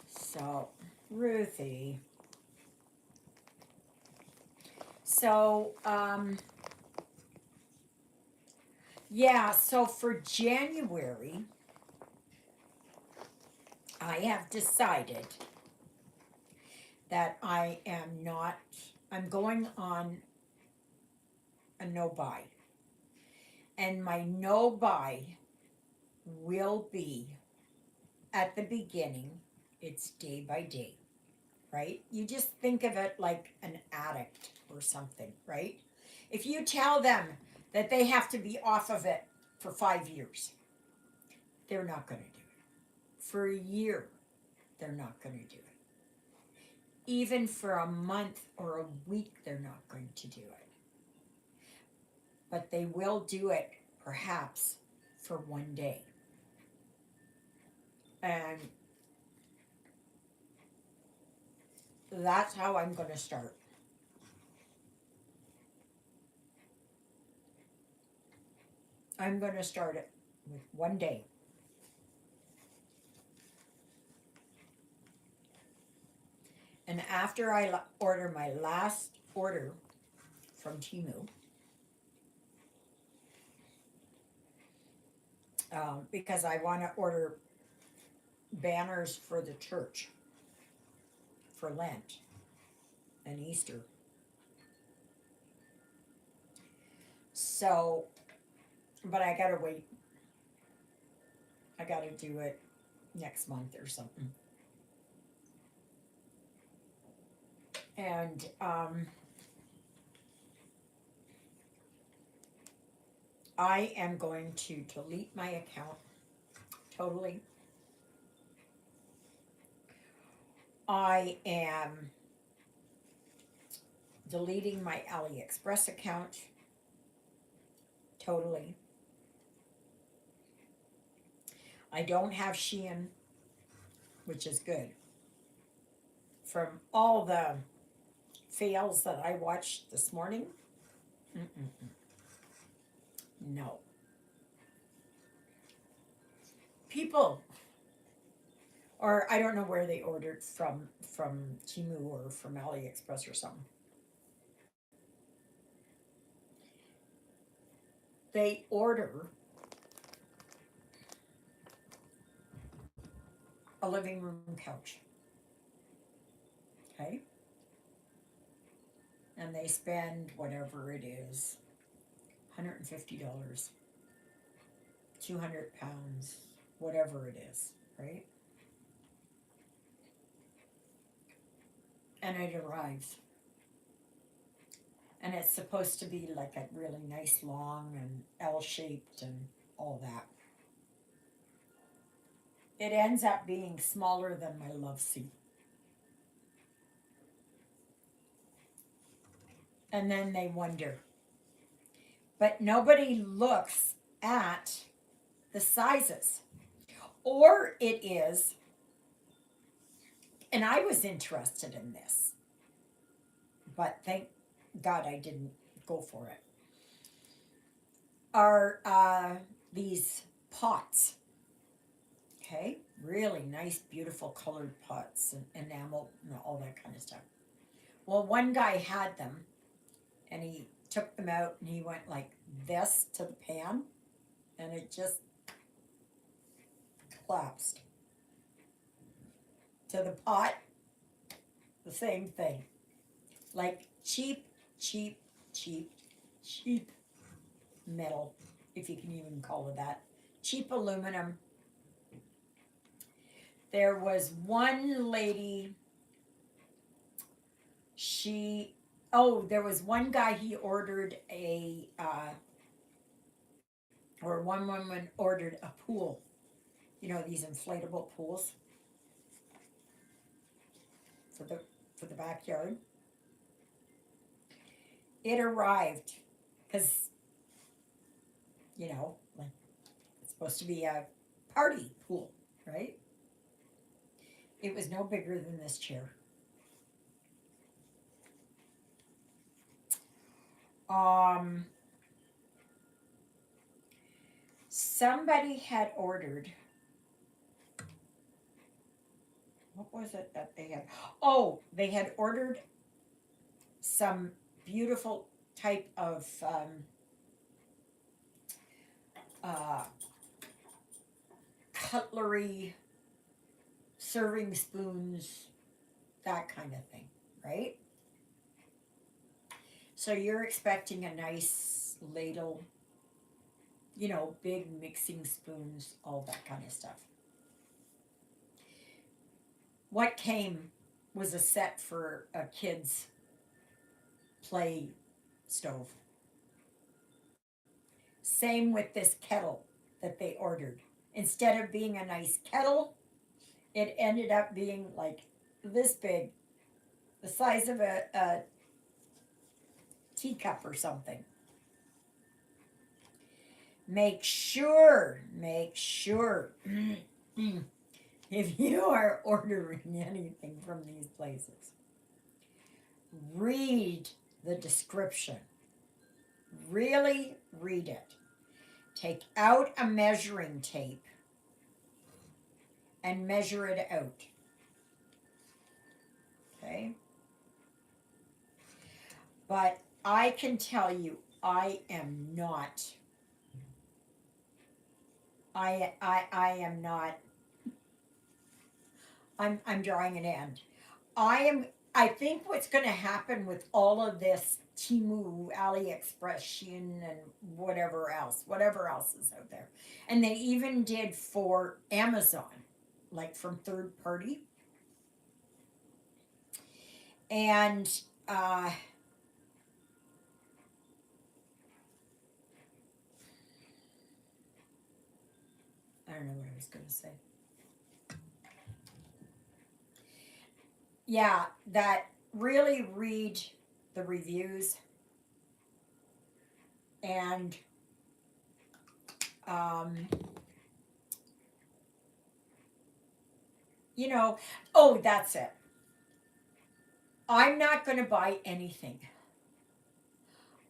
So, Ruthie. So, yeah, so for January, I have decided that I'm going on a no buy. And my no buy will be at the beginning, it's day by day, right? You just think of it like an addict or something, right? If you tell them that they have to be off of it for 5 years, they're not going to do it. For a year, they're not going to do it. Even for a month or a week, they're not going to do it. But they will do it perhaps for one day. And that's how I'm going to start. I'm going to start it with one day. And after I order my last order from Temu, because I want to order banners for the church for Lent and Easter. So, but I gotta wait. I gotta do it next month or something. And I am going to delete my account totally. I am deleting my AliExpress account totally. I don't have Shein, which is good. From all the fails that I watched this morning, no. People, or I don't know where they ordered from Temu or from AliExpress or something. They order a living room couch, okay? And they spend whatever it is, $150, 200 pounds, whatever it is, right? And it arrives. And it's supposed to be like a really nice long and L-shaped and all that. It ends up being smaller than my love seat. And then they wonder. But nobody looks at the sizes. Or it is, and I was interested in this, but thank God I didn't go for it, are these pots. Okay, really nice, beautiful colored pots and enamel and all that kind of stuff. Well, one guy had them and he took them out and he went like this to the pan and it just collapsed. To the pot, the same thing. Like cheap, cheap, cheap, cheap metal, if you can even call it that. Cheap aluminum. There was one lady, there was one guy, he ordered or one woman ordered a pool. You know, these inflatable pools for the backyard. It arrived because, you know, like it's supposed to be a party pool, right? It was no bigger than this chair. Somebody had ordered what was it that they had? Oh, they had ordered some beautiful type of uh, cutlery, serving spoons, that kind of thing, right? So you're expecting a nice ladle, big mixing spoons, all that kind of stuff. What came was a set for a kid's play stove. Same with this kettle that they ordered. Instead of being a nice kettle, it ended up being like this big, the size of a teacup or something. Make sure, if you are ordering anything from these places, read the description. Really read it. Take out a measuring tape and measure it out. Okay? But I can tell you, I am not. I am not. I'm drawing an end. I think what's going to happen with all of this Timu, AliExpress, Shein, and whatever else is out there, and they even did for Amazon, like from third party, and I don't know what I was going to say. Yeah, that really read the reviews and um, oh, that's it. I'm not going to buy anything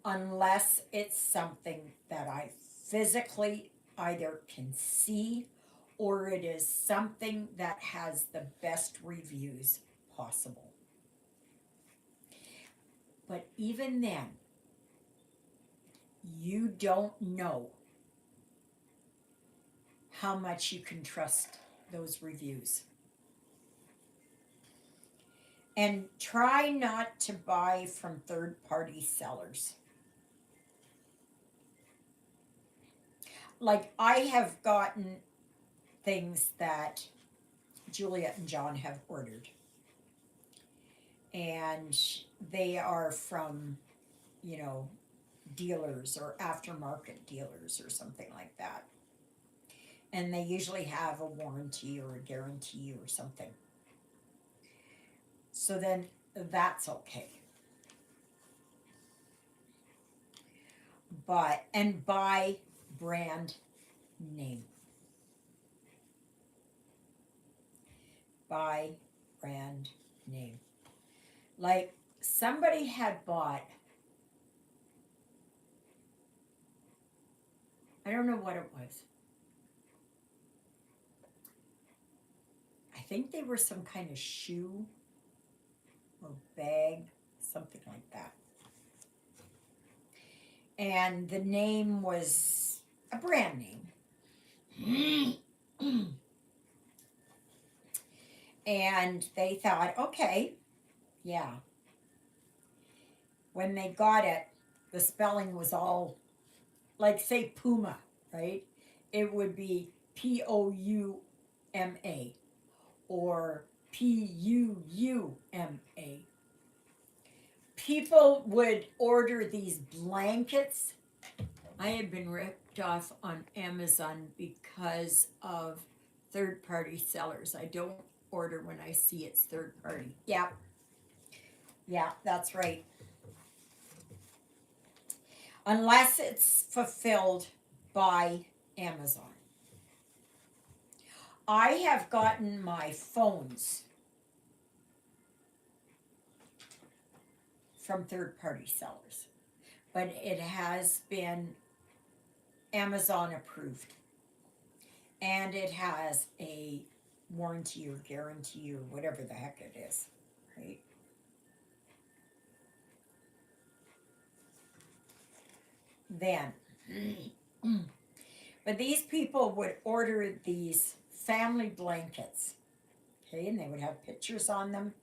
unless it's something that I physically either can see or it is something that has the best reviews possible. But even then, you don't know how much you can trust those reviews. And try not to buy from third party sellers. Like, I have gotten things that Juliet and John have ordered, and they are from, dealers or aftermarket dealers or something like that. And they usually have a warranty or a guarantee or something. So then that's okay. And buy brand name. Buy brand name. Like, somebody had bought, I don't know what it was. I think they were some kind of shoe or bag, something like that. And the name was a brand name. And they thought, okay, yeah. When they got it, the spelling was all like, say, Puma, right? It would be Pouma or Puuma. People would order these blankets. I had been ripped off on Amazon because of third party sellers. I don't order when I see it's third party. Yeah. Yeah, that's right. Unless it's fulfilled by Amazon. I have gotten my phones from third party sellers, but it has been Amazon approved, and it has a warranty or guarantee or whatever the heck it is, right? Then, but these people would order these family blankets, okay, and they would have pictures on them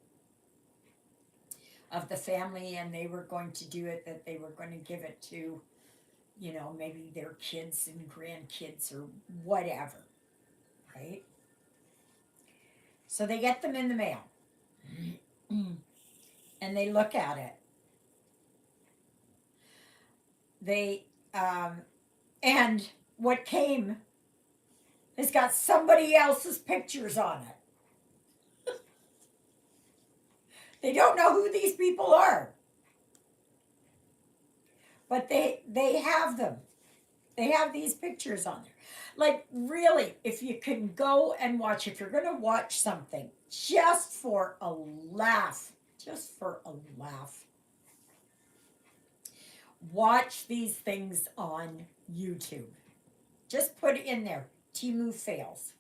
of the family, and they were going to do it that they were going to give it to, you know, maybe their kids and grandkids or whatever, right? So they get them in the mail and they look at it. They, and what came has got somebody else's pictures on it. They don't know who these people are, but they have them. They have these pictures on there. Like, really, if you can go and watch, if you're going to watch something just for a laugh, watch these things on YouTube. Just put in there Temu fails,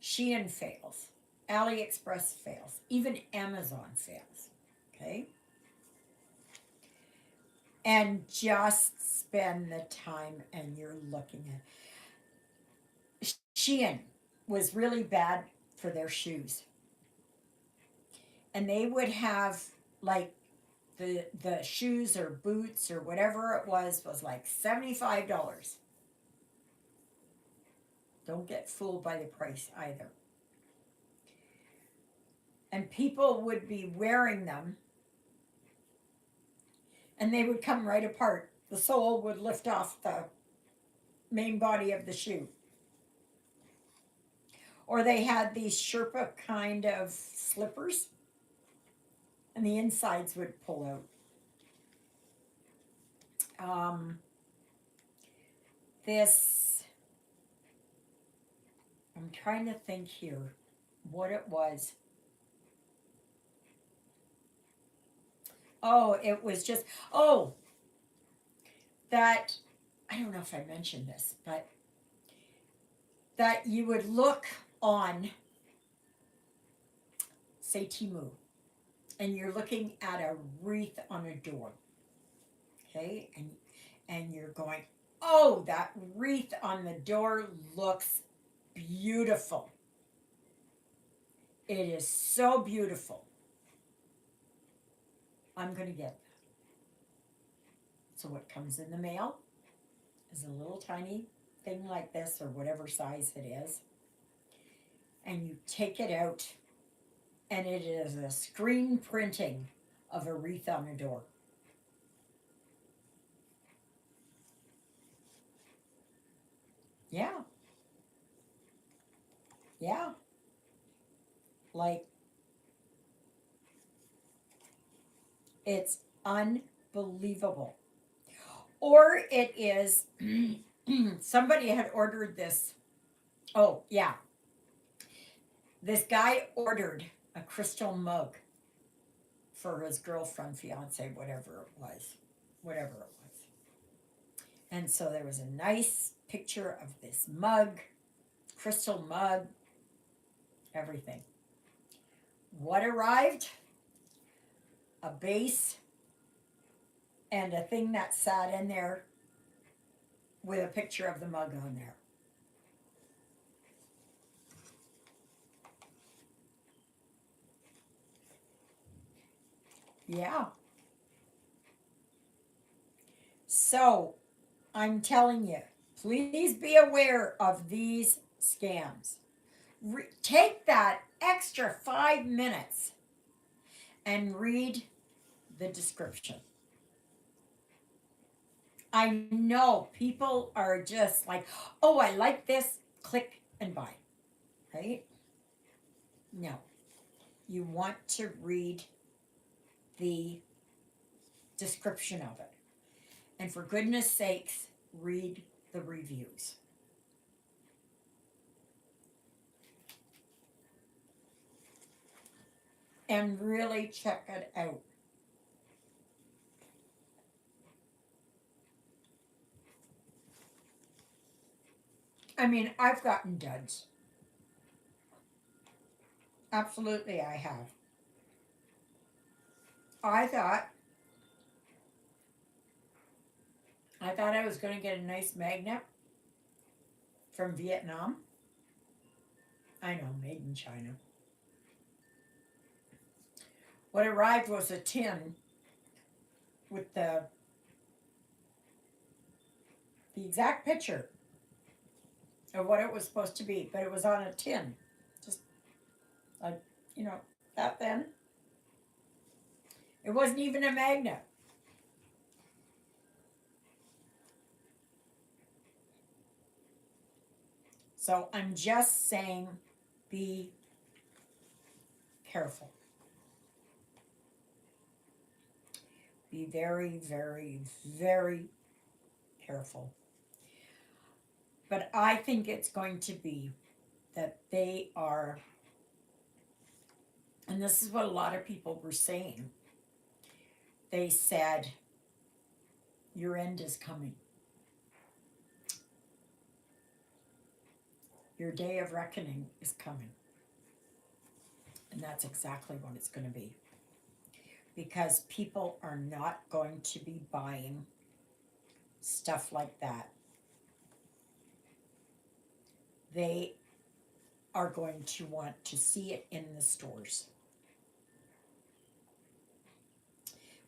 Shein fails, AliExpress fails, even Amazon fails. Okay? And just spend the time and you're looking at. Shein was really bad for their shoes. And they would have like the shoes or boots or whatever it was like $75. Don't get fooled by the price either. And people would be wearing them and they would come right apart. The sole would lift off the main body of the shoe. Or they had these Sherpa kind of slippers and the insides would pull out. This, I'm trying to think here what it was. Oh, it was just, that, I don't know if I mentioned this, but that you would look on, say, Temu, and you're looking at a wreath on a door, okay? And you're going, oh, that wreath on the door looks beautiful. It is so beautiful. I'm going to get that. So what comes in the mail is a little tiny thing like this or whatever size it is. And you take it out and it is a screen printing of a wreath on a door. Yeah. Yeah. Like, it's unbelievable. Or it is, somebody had ordered this. Oh, yeah. This guy ordered a crystal mug for his girlfriend, fiance, whatever it was. And so there was a nice picture of this mug, crystal mug, everything. What arrived? A base and a thing that sat in there with a picture of the mug on there. Yeah. So, I'm telling you, please be aware of these scams. Take that extra 5 minutes and read the description. I know people are just like, oh, I like this, click and buy, right? No. You want to read the description of it. And for goodness sakes, read the reviews. And really check it out. I mean, I've gotten duds. Absolutely, I have. I thought I was going to get a nice magnet from Vietnam. I know, made in China. What arrived was a tin with the exact picture of what it was supposed to be, but it was on a tin, just like you know that thin. It wasn't even a magnet. So I'm just saying, be careful. Be very, very, very careful. But I think it's going to be that they are, and this is what a lot of people were saying. They said, your end is coming. Your day of reckoning is coming. And that's exactly what it's going to be. Because people are not going to be buying stuff like that. They are going to want to see it in the stores,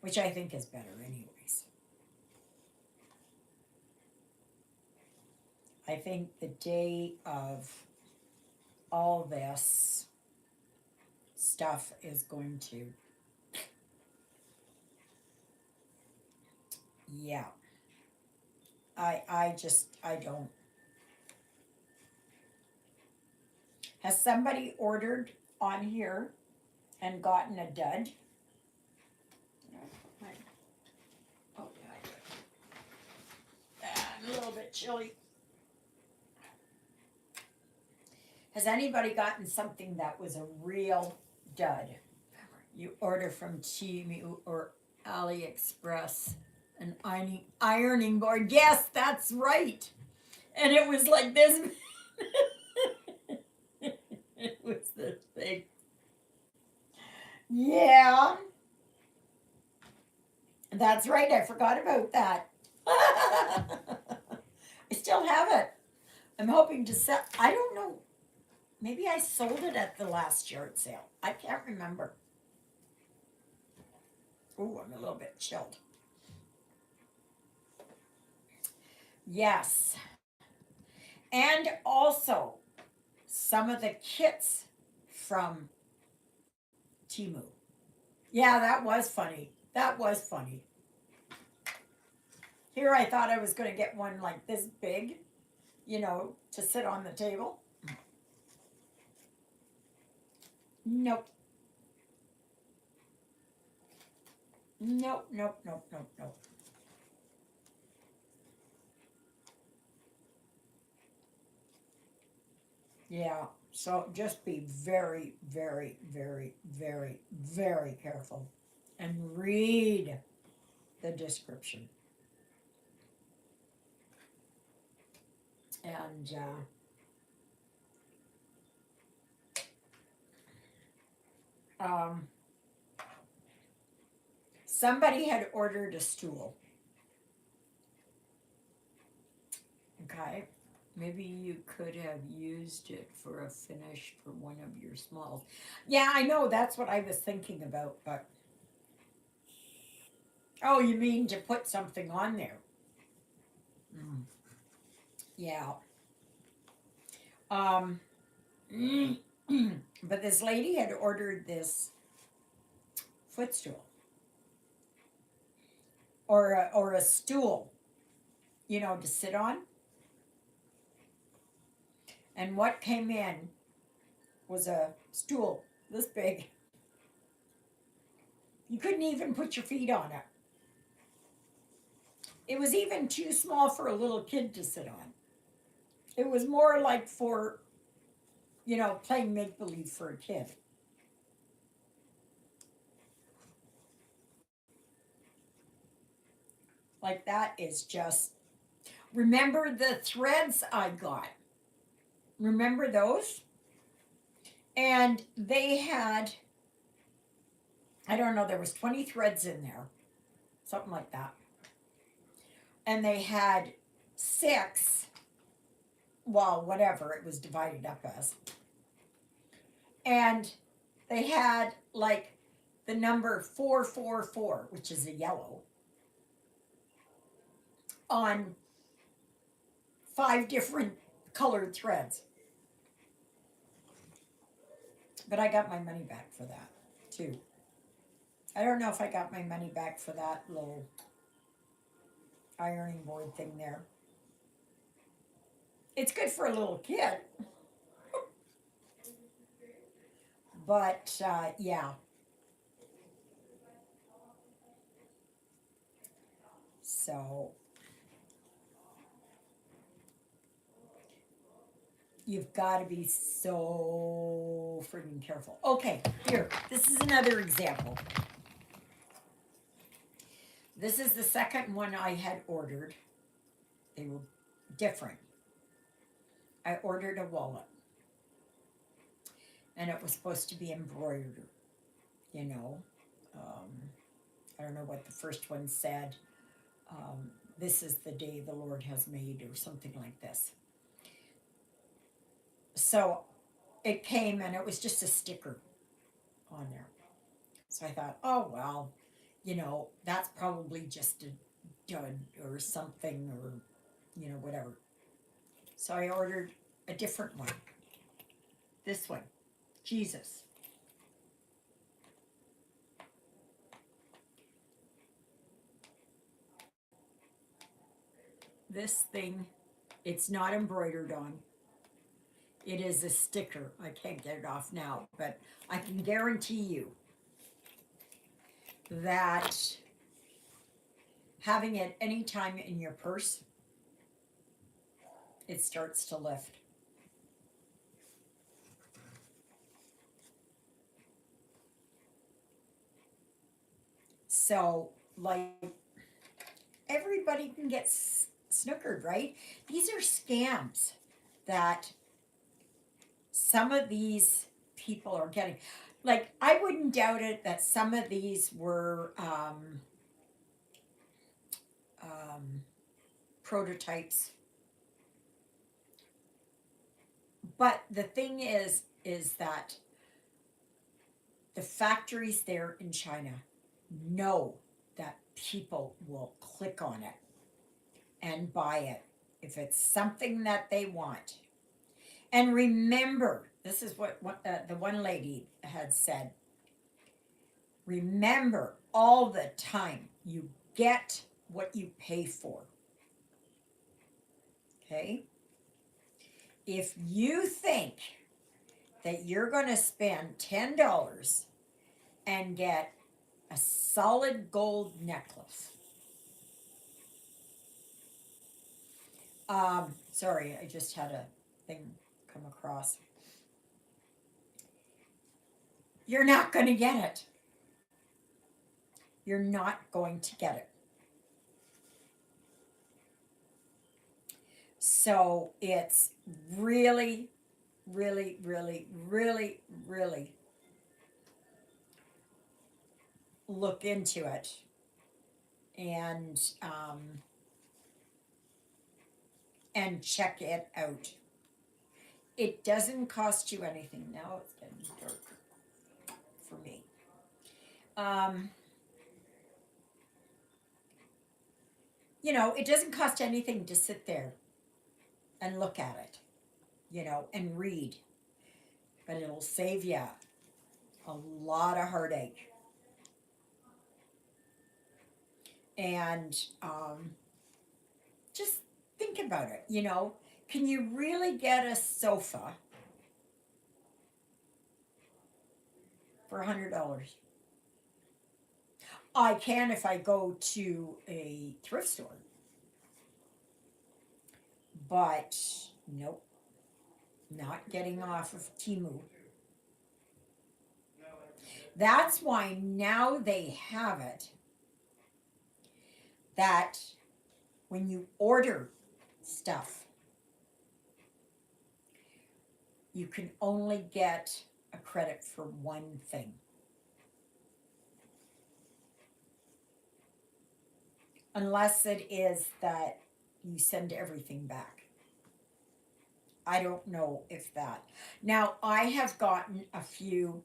which I think is better, anyways. I think the day of all this stuff is going to, yeah. I don't. Has somebody ordered on here and gotten a dud? Oh, yeah, I'm a little bit chilly. Has anybody gotten something that was a real dud? You order from Temu or AliExpress an ironing board. Yes, that's right. And it was like this. It was this big. Yeah, that's right. I forgot about that. I still have it. I'm hoping to sell. I don't know. Maybe I sold it at the last yard sale. I can't remember. Oh, I'm a little bit chilled. Yes. And also some of the kits from Timu. Yeah, that was funny. That was funny. Here I thought I was going to get one like this big, to sit on the table. Nope. Nope, nope, nope, nope, nope. Yeah, so just be very, very, very, very, very careful and read the description. And somebody had ordered a stool. Okay. Maybe you could have used it for a finish for one of your smalls. Yeah, I know. That's what I was thinking about. But oh, you mean to put something on there? Mm. Yeah. Um, but this lady had ordered this footstool or a stool, to sit on. And what came in was a stool this big. You couldn't even put your feet on it. It was even too small for a little kid to sit on. It was more like for, playing make believe for a kid. Like that is just. Remember the threads I got? Remember those? And they had, I don't know, there was 20 threads in there, something like that. And they had 6, well, whatever it was divided up as. And they had like the number 444, which is a yellow, on 5 different colored threads. But I got my money back for that too. I don't know if I got my money back for that little ironing board thing there. It's good for a little kid. But yeah. So you've got to be so freaking careful. Okay, here. This is another example. This is the second one I had ordered. They were different. I ordered a wallet. And it was supposed to be embroidered, you know. I don't know what the first one said. This is the day the Lord has made, or something like this. So it came and it was just a sticker on there. So I thought, oh, well, you know, that's probably just a dud or something, or, you know, whatever. So I ordered a different one. This one, Jesus. This thing, it's not embroidered on. It is a sticker. I can't get it off now, but I can guarantee you that having it any time in your purse, it starts to lift. So, like, everybody can get snookered, right? These are scams that some of these people are getting. Like, I wouldn't doubt it that some of these were prototypes. But the thing is that the factories there in China know that people will click on it and buy it if it's something that they want. And remember, this is what the one lady had said. Remember, all the time, you get what you pay for. Okay? If you think that you're going to spend $10 and get a solid gold necklace. Sorry, I just had a thing come across. You're not going to get it. You're not going to get it. So it's really, really, really, really, really look into it and check it out. It doesn't cost you anything. Now it's getting dark for me. You know, it doesn't cost anything to sit there and look at it, you know, and read. But it'll save you a lot of heartache. And just think about it, you know. Can you really get a sofa for $100? I can if I go to a thrift store. But nope, not getting off of Temu. That's why now they have it that when you order stuff, you can only get a credit for one thing. Unless it is that you send everything back. I don't know if that. Now, I have gotten a few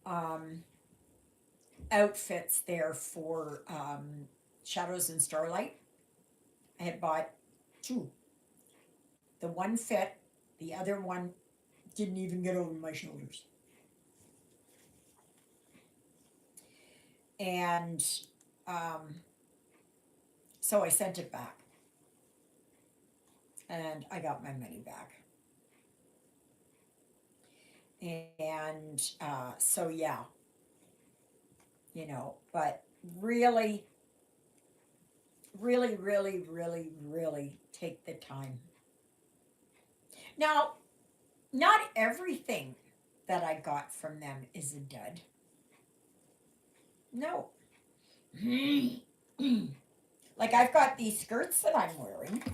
um, outfits there for Shadows and Starlight. I had bought two. The one fit, the other one didn't even get over my shoulders. And um, so I sent it back and I got my money back. And so, yeah, but really, really, really, really, really take the time. Now, not everything that I got from them is a dud. No. Like I've got these skirts that I'm wearing.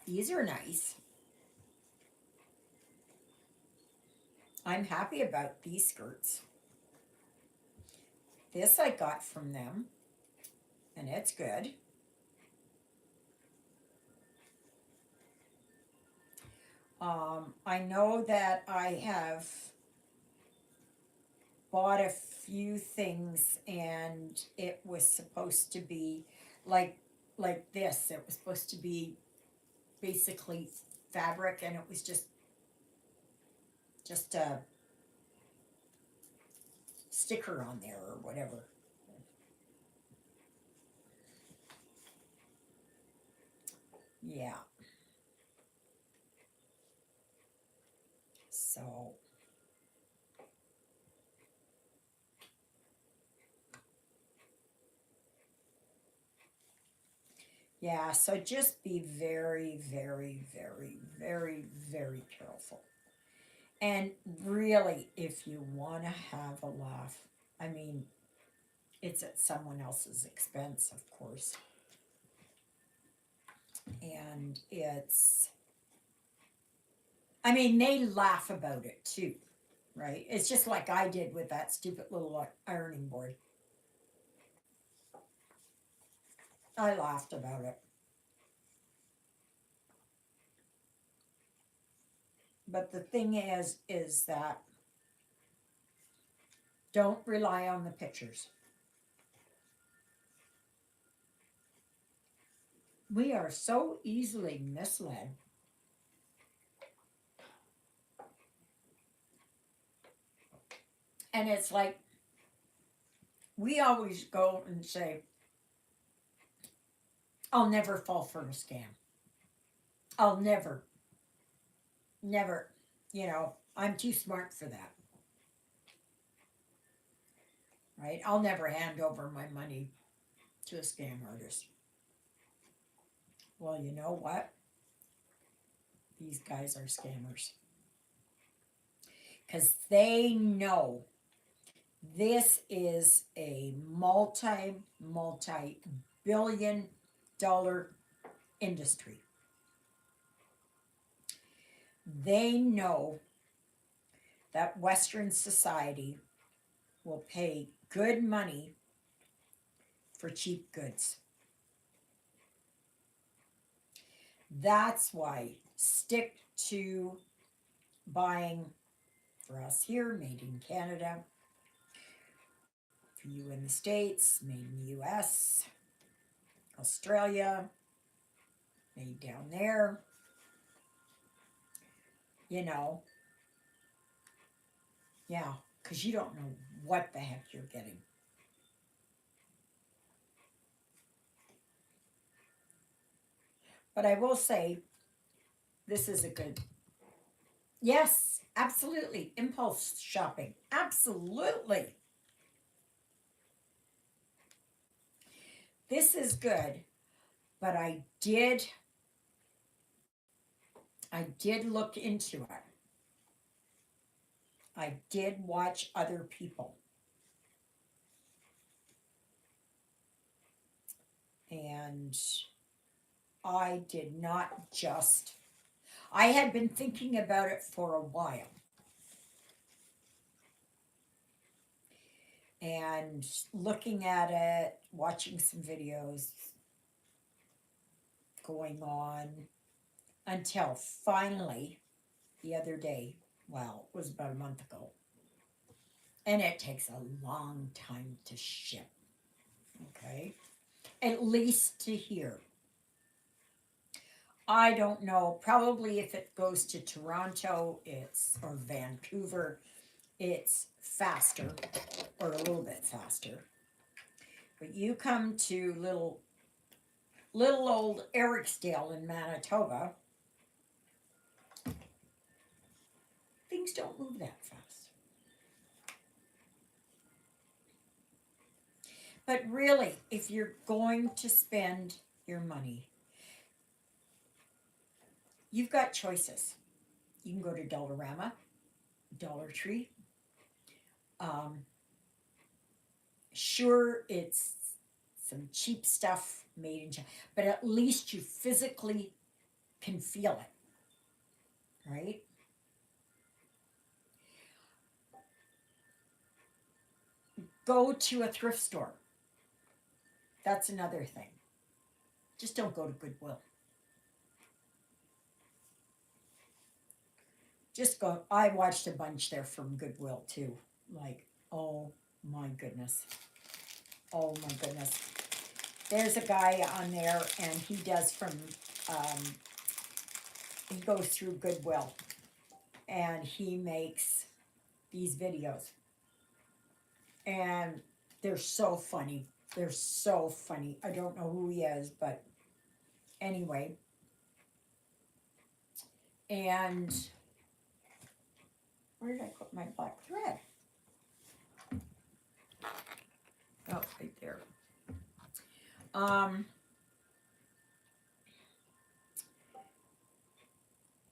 These are nice. I'm happy about these skirts. This I got from them, and it's good. I know that I have bought a few things, and it was supposed to be like like this. It was supposed to be basically fabric, and it was just a sticker on there or whatever. Yeah. So yeah, so just be very, very, very, very, very careful. And really, if you want to have a laugh, I mean, it's at someone else's expense, of course. And I mean, they laugh about it too, right? It's just like I did with that stupid little ironing board. I laughed about it. But the thing is that don't rely on the pictures. We are so easily misled. And it's like we always go and say, I'll never fall for a scam. I'll never, never, I'm too smart for that, right? I'll never hand over my money to a scam artist. Well, you know what? These guys are scammers because they know this is a multi billion dollar industry. They know that Western society will pay good money for cheap goods. That's why stick to buying for us here, made in Canada, for you in the States, made in the US, Australia, made down there, you know, yeah, because you don't know what the heck you're getting. But I will say, this is a good, yes, absolutely, impulse shopping, absolutely. This is good, but I did look into it. I did watch other people. And I did not just, I had been thinking about it for a while. and looking at it, watching some videos going on until finally the other day, well, it was about a month ago, and it takes a long time to ship, okay? At least to here. I don't know, probably if it goes to Toronto, it's or Vancouver, it's faster or a little bit faster. But you come to little old Ericsdale in Manitoba, things don't move that fast. But really, if you're going to spend your money, you've got choices. You can go to Dollarama, Dollar Tree. Um, sure, it's some cheap stuff made in China, but at least you physically can feel it, right? Go to a thrift store. That's another thing. Just don't go to Goodwill. Just go. I watched a bunch there from Goodwill too. Like, oh my goodness. Oh my goodness. There's a guy on there and he does um, he goes through Goodwill and he makes these videos. And they're so funny. They're so funny. I don't know who he is, but anyway. And where did I put my black thread? Oh, right there.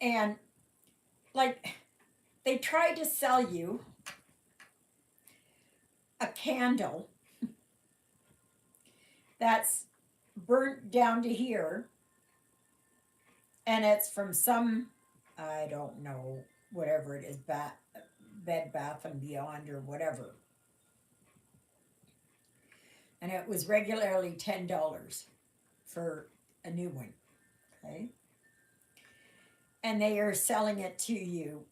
And like they try to sell you a candle that's burnt down to here and it's from some, I don't know, whatever it is, Bed Bath and Beyond or whatever. And it was regularly $10 for a new one, okay? And they are selling it to you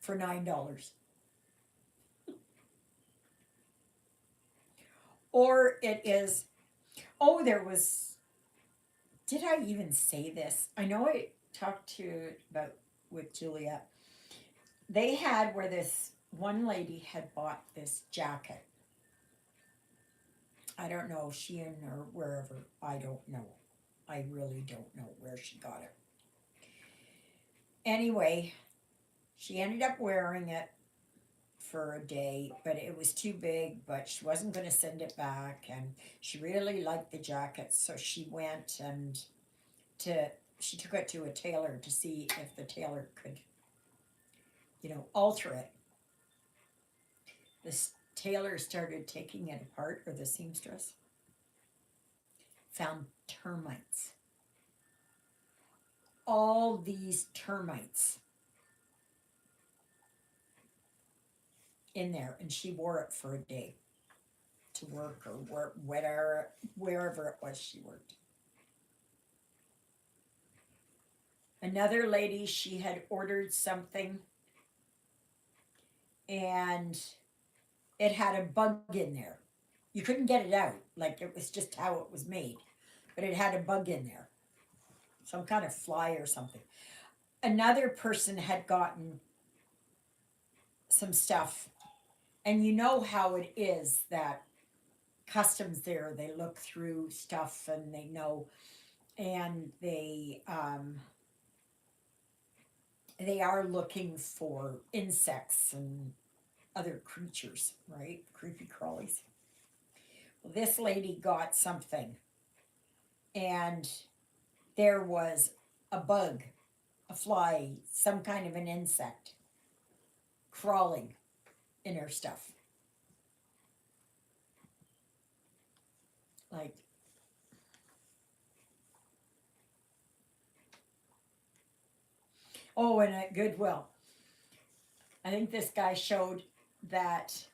for $9. Or it is, oh, there was, did I even say this? I know I talked to about with Juliet. They had where this one lady had bought this jacket. I don't know, Shein or wherever. I don't know. I really don't know where she got it. Anyway, she ended up wearing it for a day, but it was too big, but she wasn't going to send it back, and she really liked the jacket, so she went and she took it to a tailor to see if the tailor could, alter it. The tailor started taking it apart, or the seamstress, found termites. All these termites in there, and she wore it for a day to work or wherever it was she worked. Another lady, she had ordered something and it had a bug in there. You couldn't get it out, like it was just how it was made, but it had a bug in there, some kind of fly or something. Another person had gotten some stuff, and you know how it is that customs there, they look through stuff and they know, and they are looking for insects and other creatures, right? Creepy crawlies. Well, this lady got something, and there was a bug, a fly, some kind of an insect crawling in her stuff. Like, oh, and at Goodwill, I think this guy showed that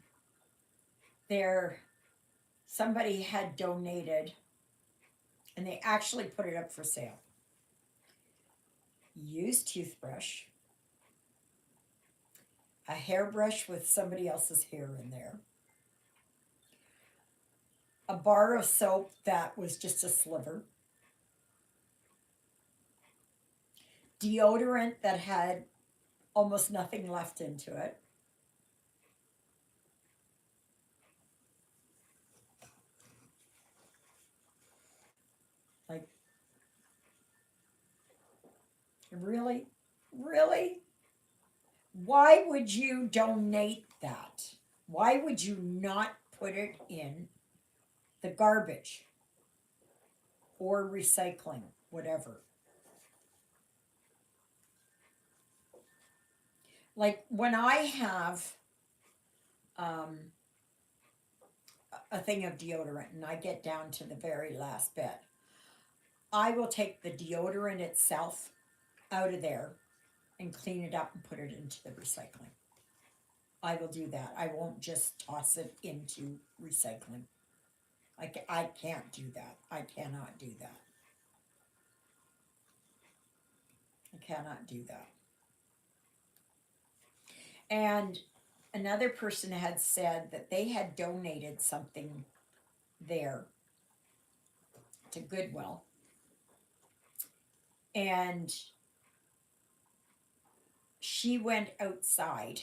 there, somebody had donated, and they actually put it up for sale. Used toothbrush, a hairbrush with somebody else's hair in there, a bar of soap that was just a sliver, deodorant that had almost nothing left into it. Like, really? Really? Why would you donate that? Why would you not put it in the garbage or recycling, whatever? Like when I have um, a thing of deodorant and I get down to the very last bit, I will take the deodorant itself out of there and clean it up and put it into the recycling. I will do that. I won't just toss it into recycling. I can't do that. I cannot do that. I cannot do that. And another person had said that they had donated something there to Goodwill. And she went outside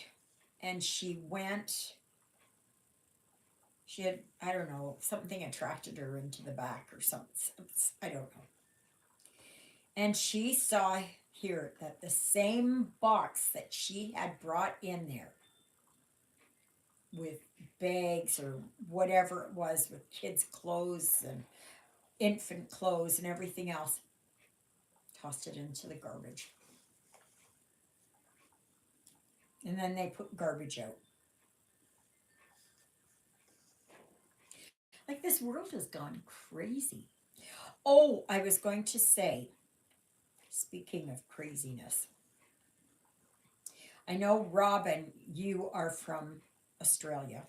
and she had, I don't know, something attracted her into the back or something. I don't know. And she saw here that the same box that she had brought in there with bags or whatever it was with kids' clothes and infant clothes and everything else, tossed it into the garbage. And then they put garbage out. Like this world has gone crazy. Oh, I was going to say, speaking of craziness, I know, Robin, you are from Australia,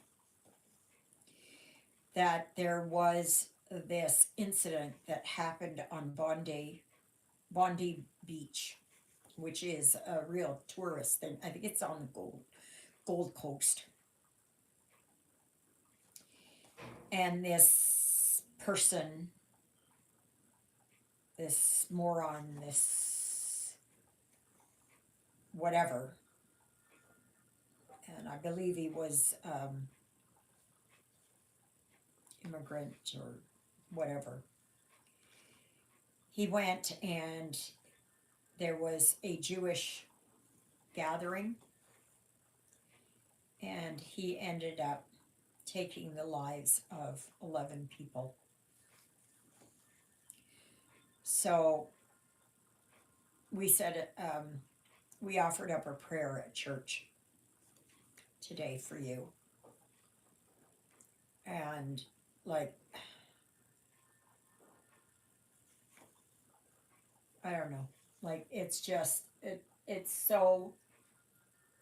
that there was this incident that happened on Bondi Beach, which is a real tourist thing. I think it's on the Gold Coast. And this person, this moron, this whatever, and I believe he was immigrant or whatever. He went and there was a Jewish gathering, and he ended up taking the lives of 11 people. So we said, we offered up a prayer at church today for you. And like, I don't know, like it's just, it's so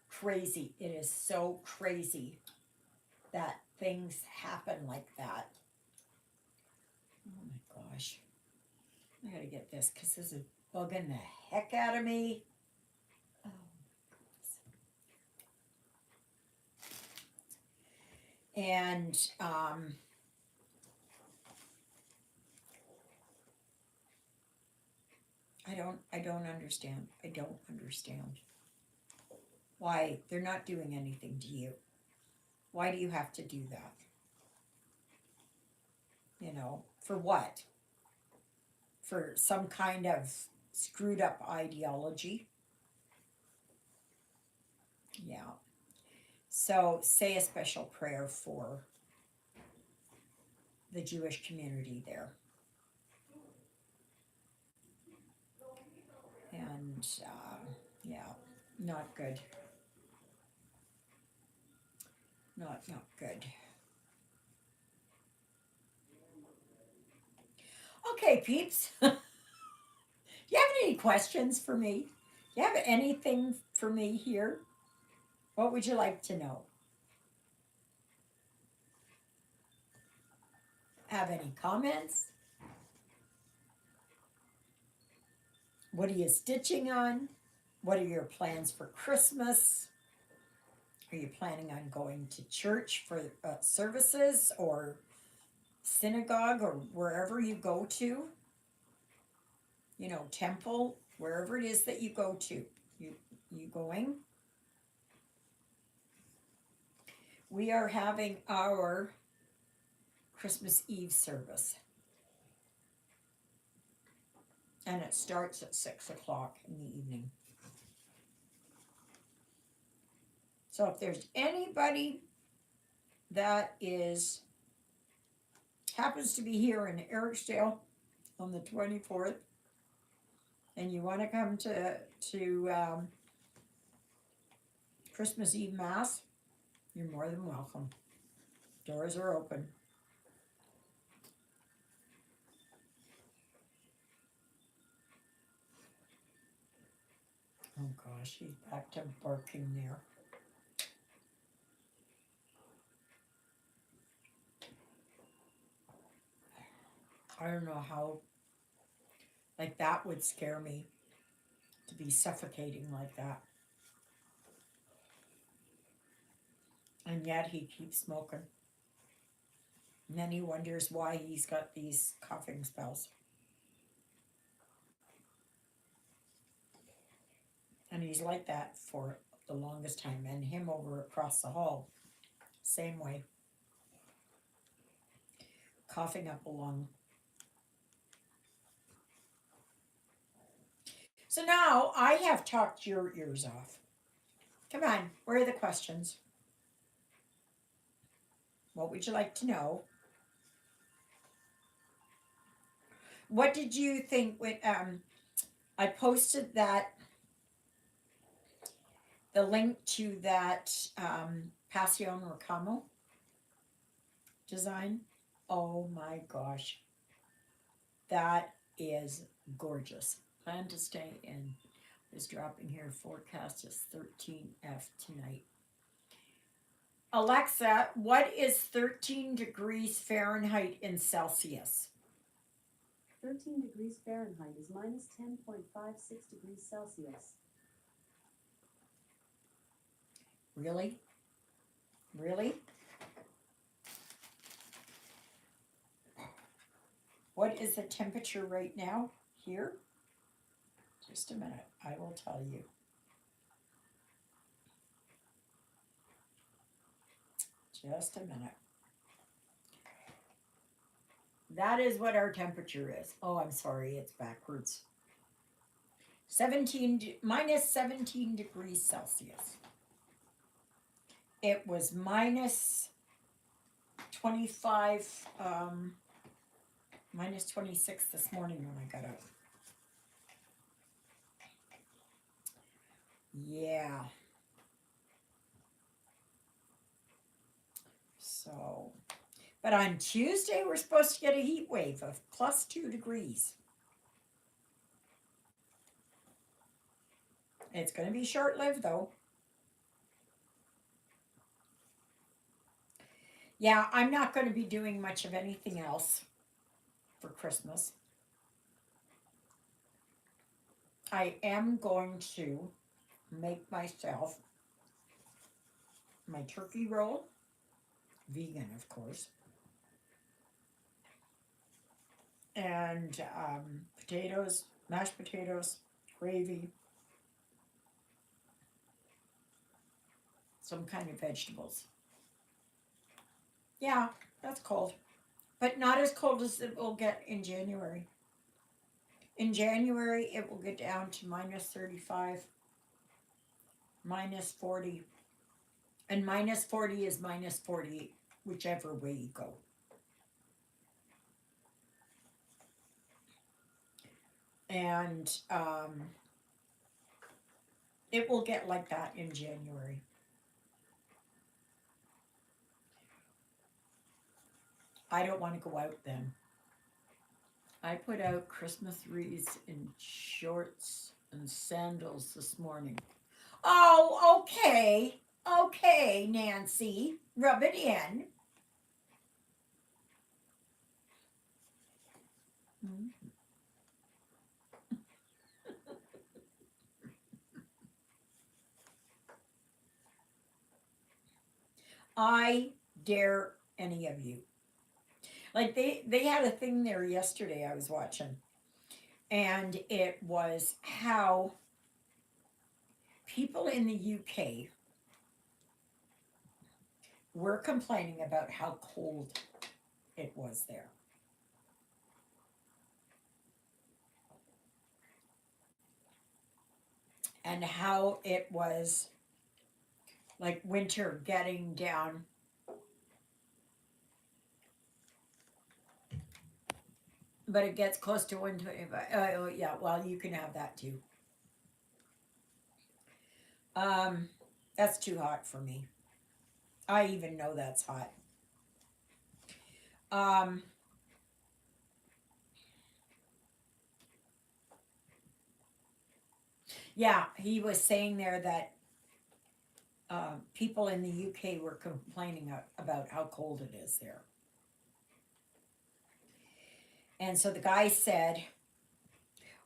crazy. It is so crazy that things happen like that. Oh my gosh. I gotta get this because this is bugging the heck out of me. Oh, and I don't understand. I don't understand why they're not doing anything to you. Why do you have to do that? You know, for what? For some kind of screwed up ideology? Yeah. So say a special prayer for the Jewish community there. And yeah, not good. Not good. Okay, peeps. Do you have any questions for me? Do you have anything for me here? What would you like to know? have any comments? What are you stitching on? What are your plans for Christmas? Are you planning on going to church for services or synagogue or wherever you go to? You know, temple, wherever it is that you go to. You going? We are having our Christmas Eve service. And it starts at 6 o'clock in the evening. So if there's anybody that happens to be here in Ericsdale on the 24th, and you want to come to Christmas Eve Mass, you're more than welcome. Doors are open. Oh gosh, he's back to barking there. I don't know how, like that would scare me, to be suffocating like that. And yet he keeps smoking. And then he wonders why he's got these coughing spells. And he's like that for the longest time. And him over across the hall, same way. Coughing up a lung. So now I have talked your ears off. Come on, where are the questions? What would you like to know? What did you think when I posted the link to that Passion Ricamo design? Oh my gosh, that is gorgeous. Plan to stay in. Is dropping here. Forecast is 13F tonight. Alexa, what is 13 degrees Fahrenheit in Celsius? 13 degrees Fahrenheit is minus 10.56 degrees Celsius. Really? Really? What is the temperature right now here? Just a minute, I will tell you. Just a minute. That is what our temperature is. Oh, I'm sorry, it's backwards. Minus 17 degrees Celsius. It was minus 25, minus 26 this morning when I got up. Yeah. So, but on Tuesday, we're supposed to get a heat wave of plus 2 degrees. It's going to be short-lived, though. Yeah, I'm not going to be doing much of anything else for Christmas. I am going to make myself my turkey roll, vegan, of course, and potatoes, mashed potatoes, gravy, some kind of vegetables. Yeah, that's cold, but not as cold as it will get in January. In January, it will get down to minus 35, minus 40, and minus 40 is minus 40, whichever way you go. And it will get like that in January. I don't want to go out then. I put out Christmas wreaths in shorts and sandals this morning. Oh, okay. Okay, Nancy. Rub it in. Mm. I dare any of you. Like they had a thing there yesterday I was watching, and it was how people in the UK were complaining about how cold it was there. And how it was like winter getting down, but it gets close to 125. Oh, yeah, well, you can have that too. Um, that's too hot for me. I even know that's hot. Um, yeah, he was saying there that people in the UK were complaining about how cold it is there. And so the guy said,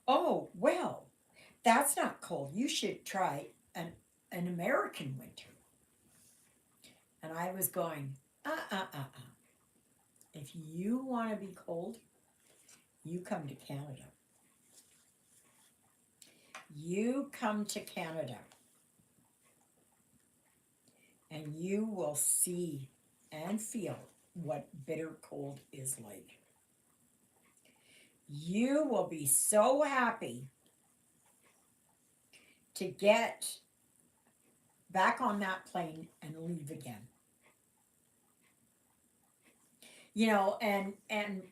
"Oh, well, that's not cold. You should try an American winter." And I was going, uh. If you want to be cold, you come to Canada. You come to Canada and you will see and feel what bitter cold is like. You will be so happy to get back on that plane and leave again. And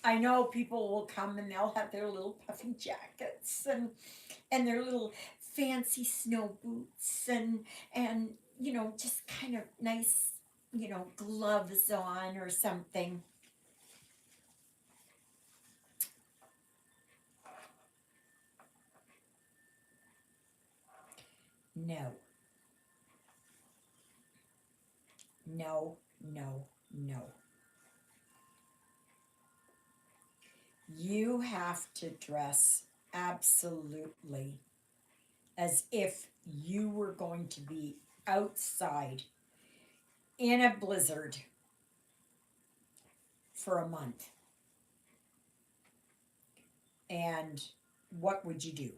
I know people will come and they'll have their little puffy jackets and their little fancy snow boots and just kind of nice gloves on or something. No, no, no, no. You have to dress absolutely as if you were going to be outside in a blizzard for a month. And what would you do?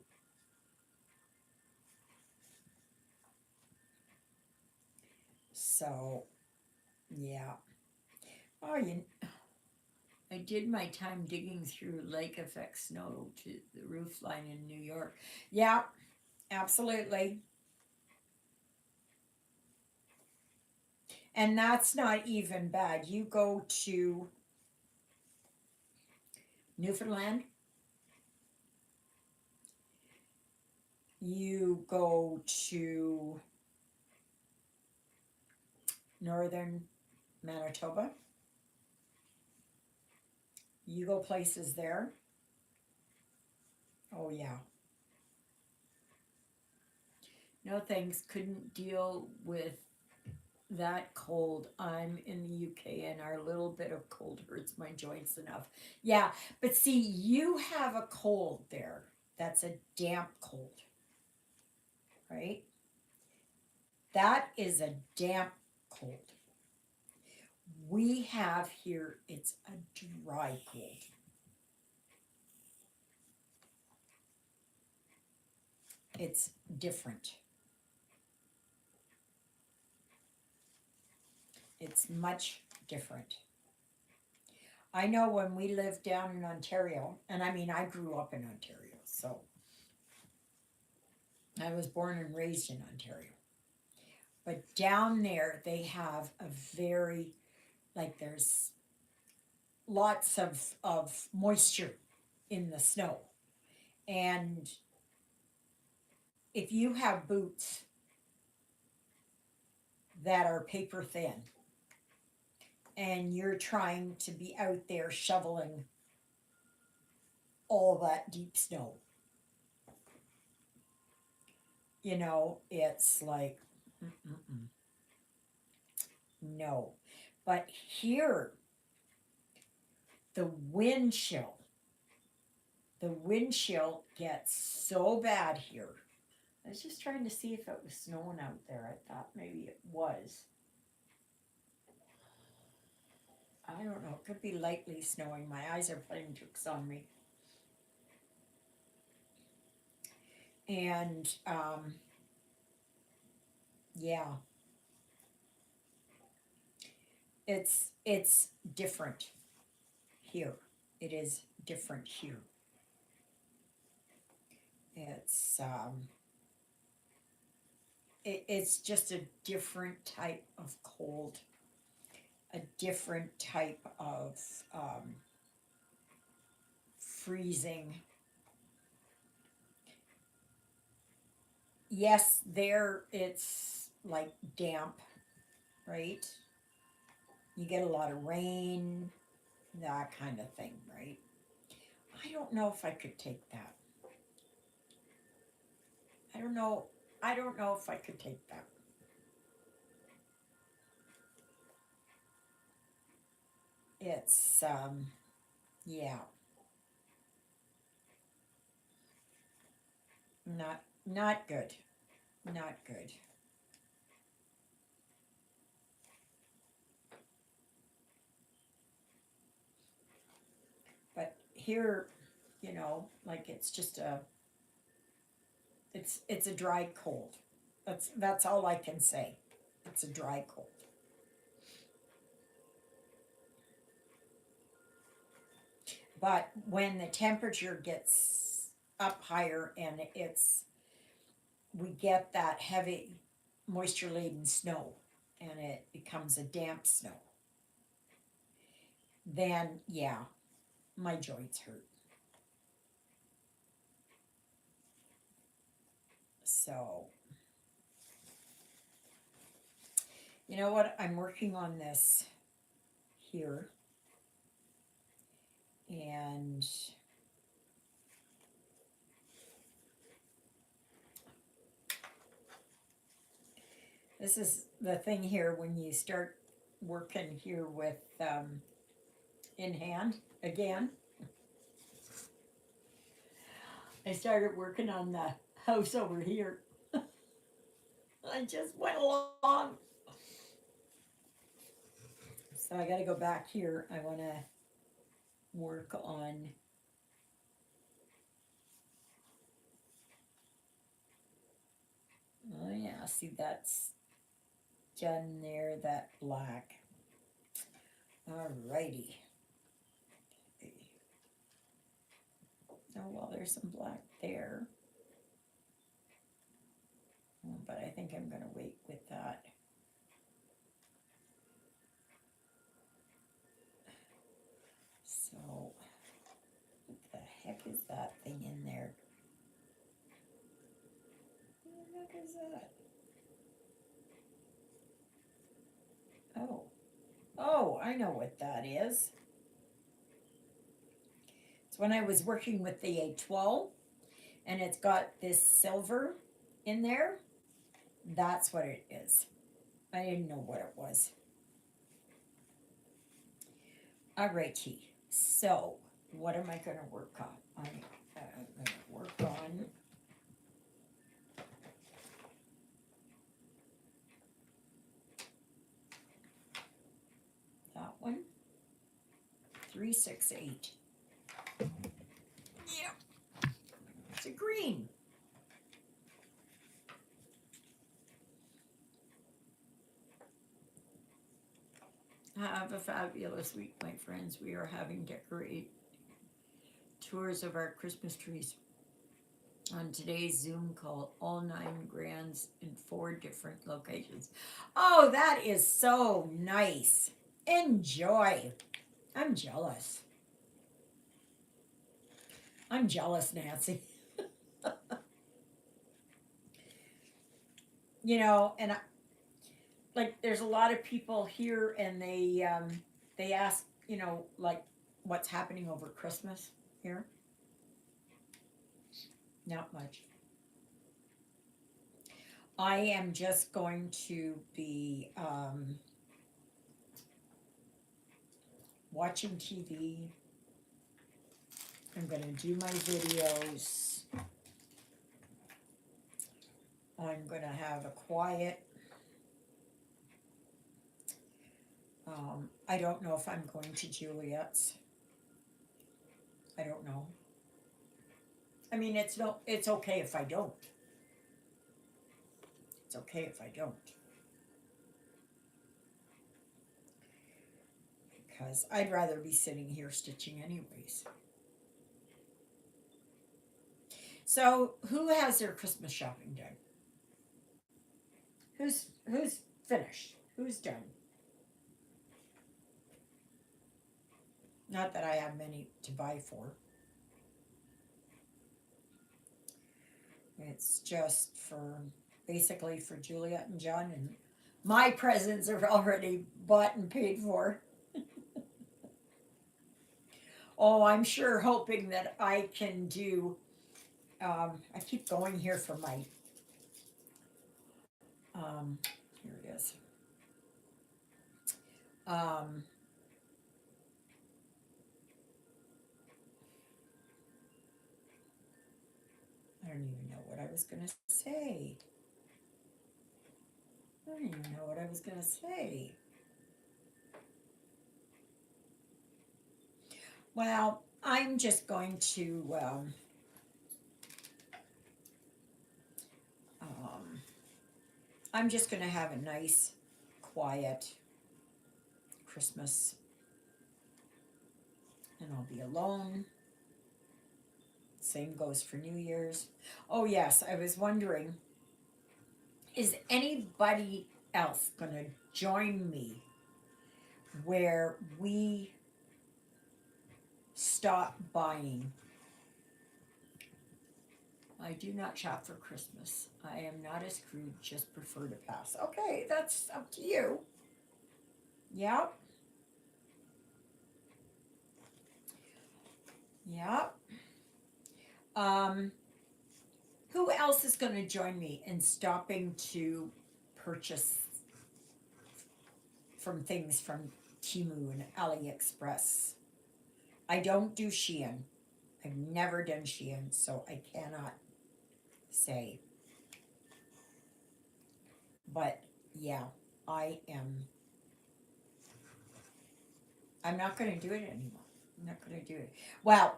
So, yeah. Oh, I did my time digging through lake effect snow to the roof line in New York. Yeah, absolutely. And that's not even bad. You go to Newfoundland, you go to northern Manitoba, you go places there. Oh, yeah. No thanks. Couldn't deal with that cold. I'm in the UK and our little bit of cold hurts my joints enough. Yeah, but see, you have a cold there. That's a damp cold, right? That is a damp cold. We have here, it's a dry cold. It's different. It's much different. I know when we lived down in Ontario, and I mean, I grew up in Ontario, so I was born and raised in Ontario. But down there, they have a very, like, there's lots of moisture in the snow. And if you have boots that are paper thin and you're trying to be out there shoveling all that deep snow, it's like, mm-mm-mm, no. But here, the wind chill. the wind chill gets so bad here. I was just trying to see if it was snowing out there. I thought maybe it was. I don't know. It could be lightly snowing. My eyes are playing tricks on me. And yeah, it's different here. It is different here. It's it's just a different type of cold, a different type of freezing. Yes, there it's like damp, right? You get a lot of rain, that kind of thing, right? I don't know if I could take that. I don't know. I don't know if I could take that. It's yeah, not good. Not good. But here, like it's just it's a dry cold. That's all I can say. It's a dry cold. But when the temperature gets up higher and we get that heavy moisture laden snow and it becomes a damp snow, then yeah, my joints hurt. So, you know what? I'm working on this here and this is the thing here when you start working here with in hand again. I started working on the house over here. I just went along. So I got to go back here. I want to work on oh yeah, see that's done there, that black. Alrighty. Oh well, there's some black there. But I think I'm gonna wait with that. So what the heck is that thing in there? What the heck is that? Oh. Oh, I know what that is. It's when I was working with the A12 and it's got this silver in there. That's what it is. I didn't know what it was. Alrighty. So, what am I going to work on? I'm going to work on that one. 368. Yeah. It's a green. Have a fabulous week, my friends. We are having decorate tours of our Christmas trees on today's Zoom call, all 9 grands in 4 different locations. Oh, that is so nice. Enjoy. I'm jealous. I'm jealous, Nancy. And like there's a lot of people here and they ask, like what's happening over Christmas here. Not much. I am just going to be watching TV, I'm going to do my videos. I'm going to have a quiet. I don't know if I'm going to Juliet's. I don't know. I mean, it's okay if I don't. It's okay if I don't. Because I'd rather be sitting here stitching anyways. So, who has their Christmas shopping done? Who's finished? Who's done? Not that I have many to buy for. It's just for basically for Juliet and John, and my presents are already bought and paid for. Oh, I'm sure hoping that I can do. I keep going here for my. Here it is. Um, I don't even know what I was going to say. I don't even know what I was going to say. Well, I'm just going to. I'm just going to have a nice, quiet Christmas, and I'll be alone. Same goes for New Year's. Oh, yes, I was wondering, is anybody else going to join me where we stop buying? I do not shop for Christmas. I am not a Scrooge, just prefer to pass. Okay, that's up to you. Yep. Yep. Who else is going to join me in stopping to purchase from things from Temu and AliExpress? I don't do Shein. I've never done Shein, so I cannot say. But yeah, I'm not going to do it anymore. I'm not going to do it. Well,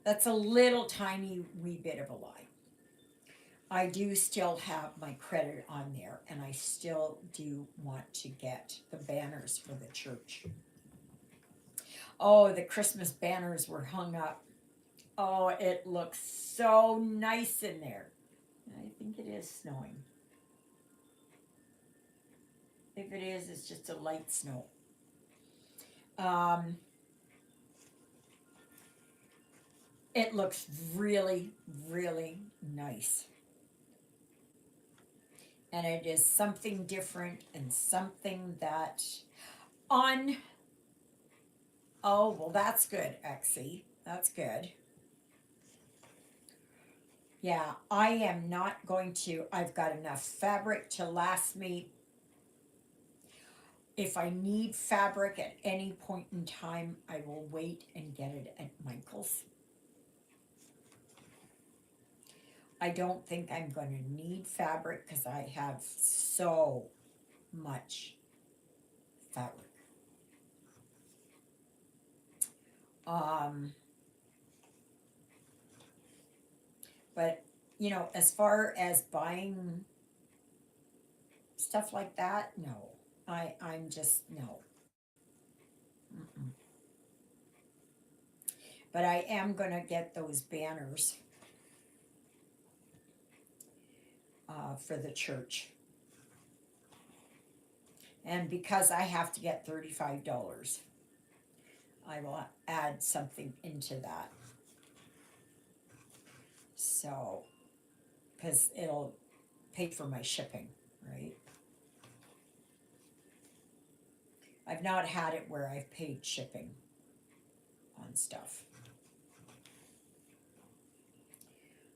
that's a little tiny wee bit of a lie. I do still have my credit on there, and I still do want to get the banners for the church. Oh, the Christmas banners were hung up. Oh, it looks so nice in there. I think it is snowing. If it is, it's just a light snow. It looks really, really nice. And it is something different and something that on. Oh, well, that's good, Exie. That's good. Yeah, I am not going to. I've got enough fabric to last me. If I need fabric at any point in time, I will wait and get it at Michael's. I don't think I'm going to need fabric because I have so much fabric. But as far as buying stuff like that, no. I'm just no. Mm-mm. But I am gonna get those banners for the church, and because I have to get $35, I will add something into that. So, because it'll pay for my shipping, right? I've not had it where I've paid shipping on stuff.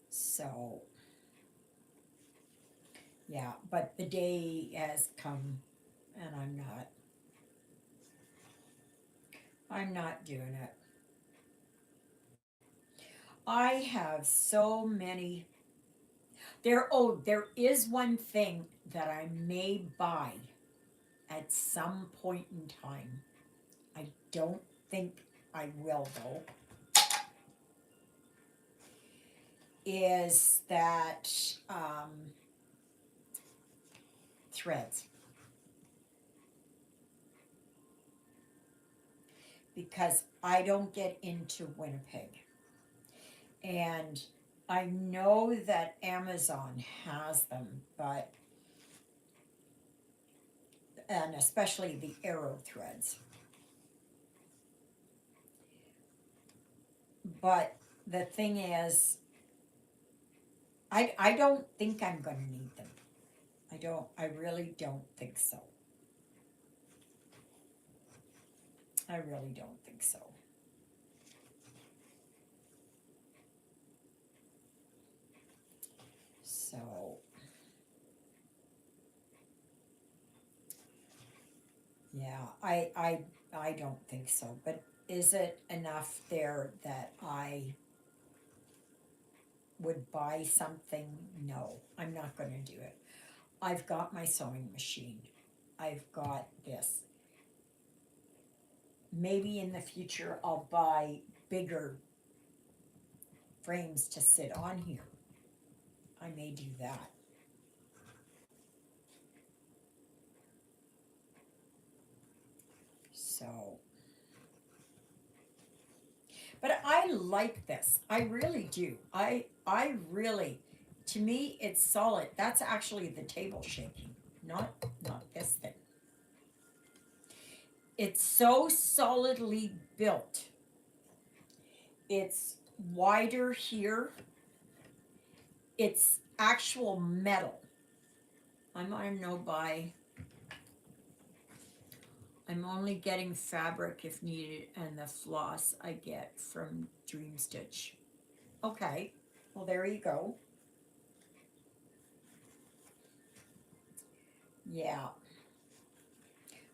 So, yeah, but the day has come and I'm not doing it. I have so many. There is one thing that I may buy at some point in time. I don't think I will though. Is that threads, because I don't get into Winnipeg. And I know that Amazon has them, but, and especially the arrow threads. But the thing is, I don't think I'm gonna need them. I really don't think so. I really don't think so. So, yeah, I don't think so. But is it enough there that I would buy something? No, I'm not gonna do it. I've got my sewing machine. I've got this. Maybe in the future I'll buy bigger frames to sit on here. I may do that. So, but I like this. I really do. I really, to me, it's solid. That's actually the table shaking, not this thing. It's so solidly built. It's wider here. It's actual metal. I'm gonna know by. I'm only getting fabric if needed, and the floss I get from Dream Stitch. Okay, well there you go. Yeah,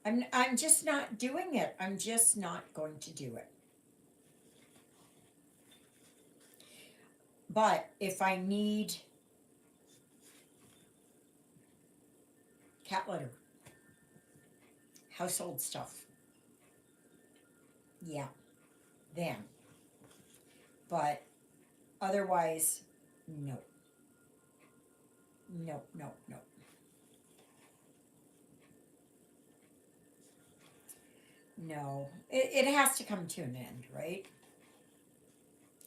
I'm just not doing it. I'm just not going to do it. But if I need cat litter, household stuff, yeah, then. But otherwise, no, no, no, no. No, it has to come to an end, right?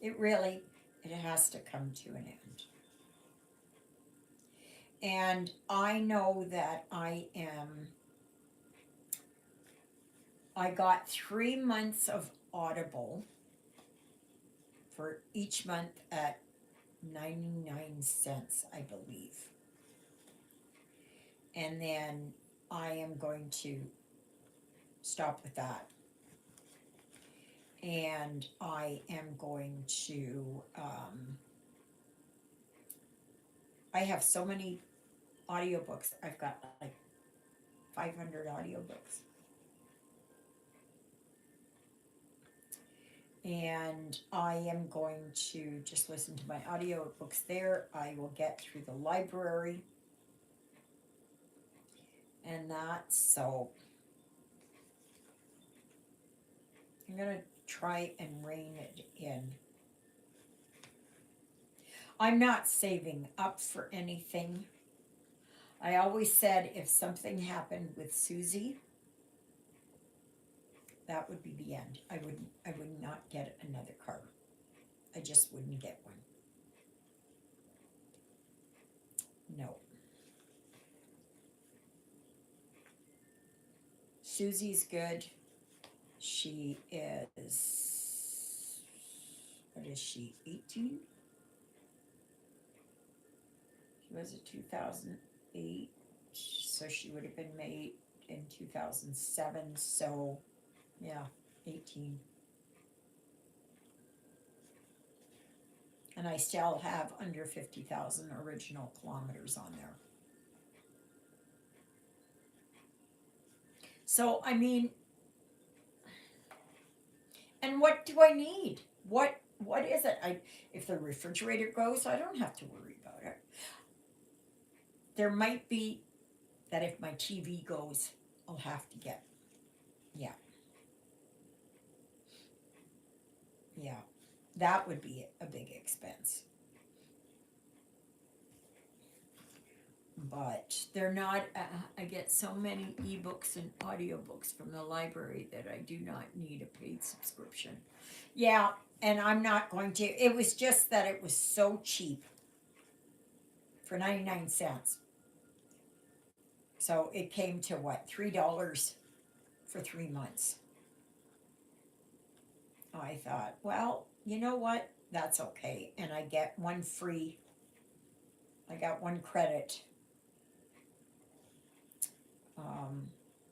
It really, it has to come to an end. And I know that I got 3 months of Audible for each month at 99 cents, I believe. And then I am going to stop with that. And I am going to, I have so many audiobooks. I've got like 500 audiobooks. And I am going to just listen to my audiobooks there. I will get through the library and that. So I'm going to try and rein it in. I'm not saving up for anything. I always said if something happened with Susie, that would be the end. I would not get another car. I just wouldn't get one. No. Susie's good. She is, what is she, 18? She was a 2008, so she would have been made in 2007, so yeah, 18. And I still have under 50,000 original kilometers on there. So, I mean, and what do I need? What what is it? If the refrigerator goes, I don't have to worry about it. There might be that if my TV goes, I'll have to get, yeah, yeah, that would be a big expense. But they're not, I get so many ebooks and audiobooks from the library that I do not need a paid subscription. Yeah, and I'm not going to, it was just that it was so cheap for 99 cents. So it came to what, $3 for 3 months. I thought, well, you know what? That's okay. And I get one free, I got one credit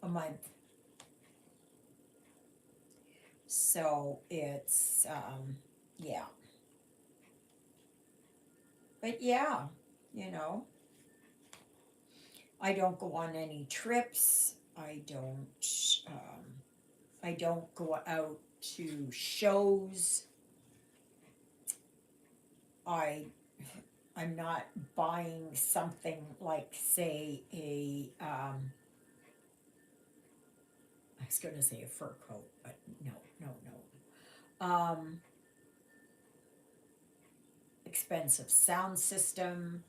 a month. So it's, yeah. But yeah, you know, I don't go on any trips. I don't go out to shows. I I'm not buying something like, say, I was going to say a fur coat, but no, no, no. Expensive sound system.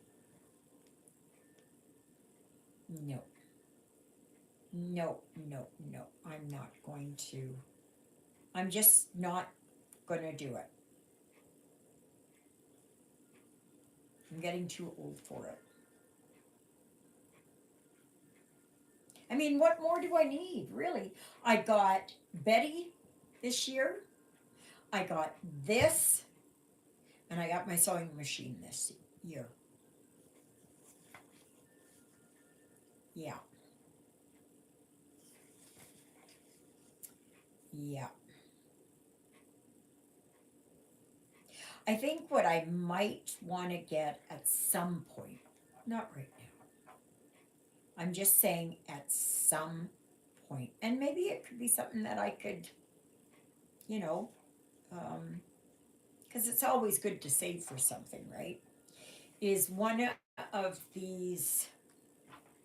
No, no, no, no. I'm not going to. I'm just not going to do it. I'm getting too old for it. I mean, what more do I need, really? I got Betty this year. I got this, and I got my sewing machine this year. Yeah. Yeah. I think what I might want to get at some point, not right now, I'm just saying at some point, and maybe it could be something that I could, you know, because it's always good to save for something, right? Is one of these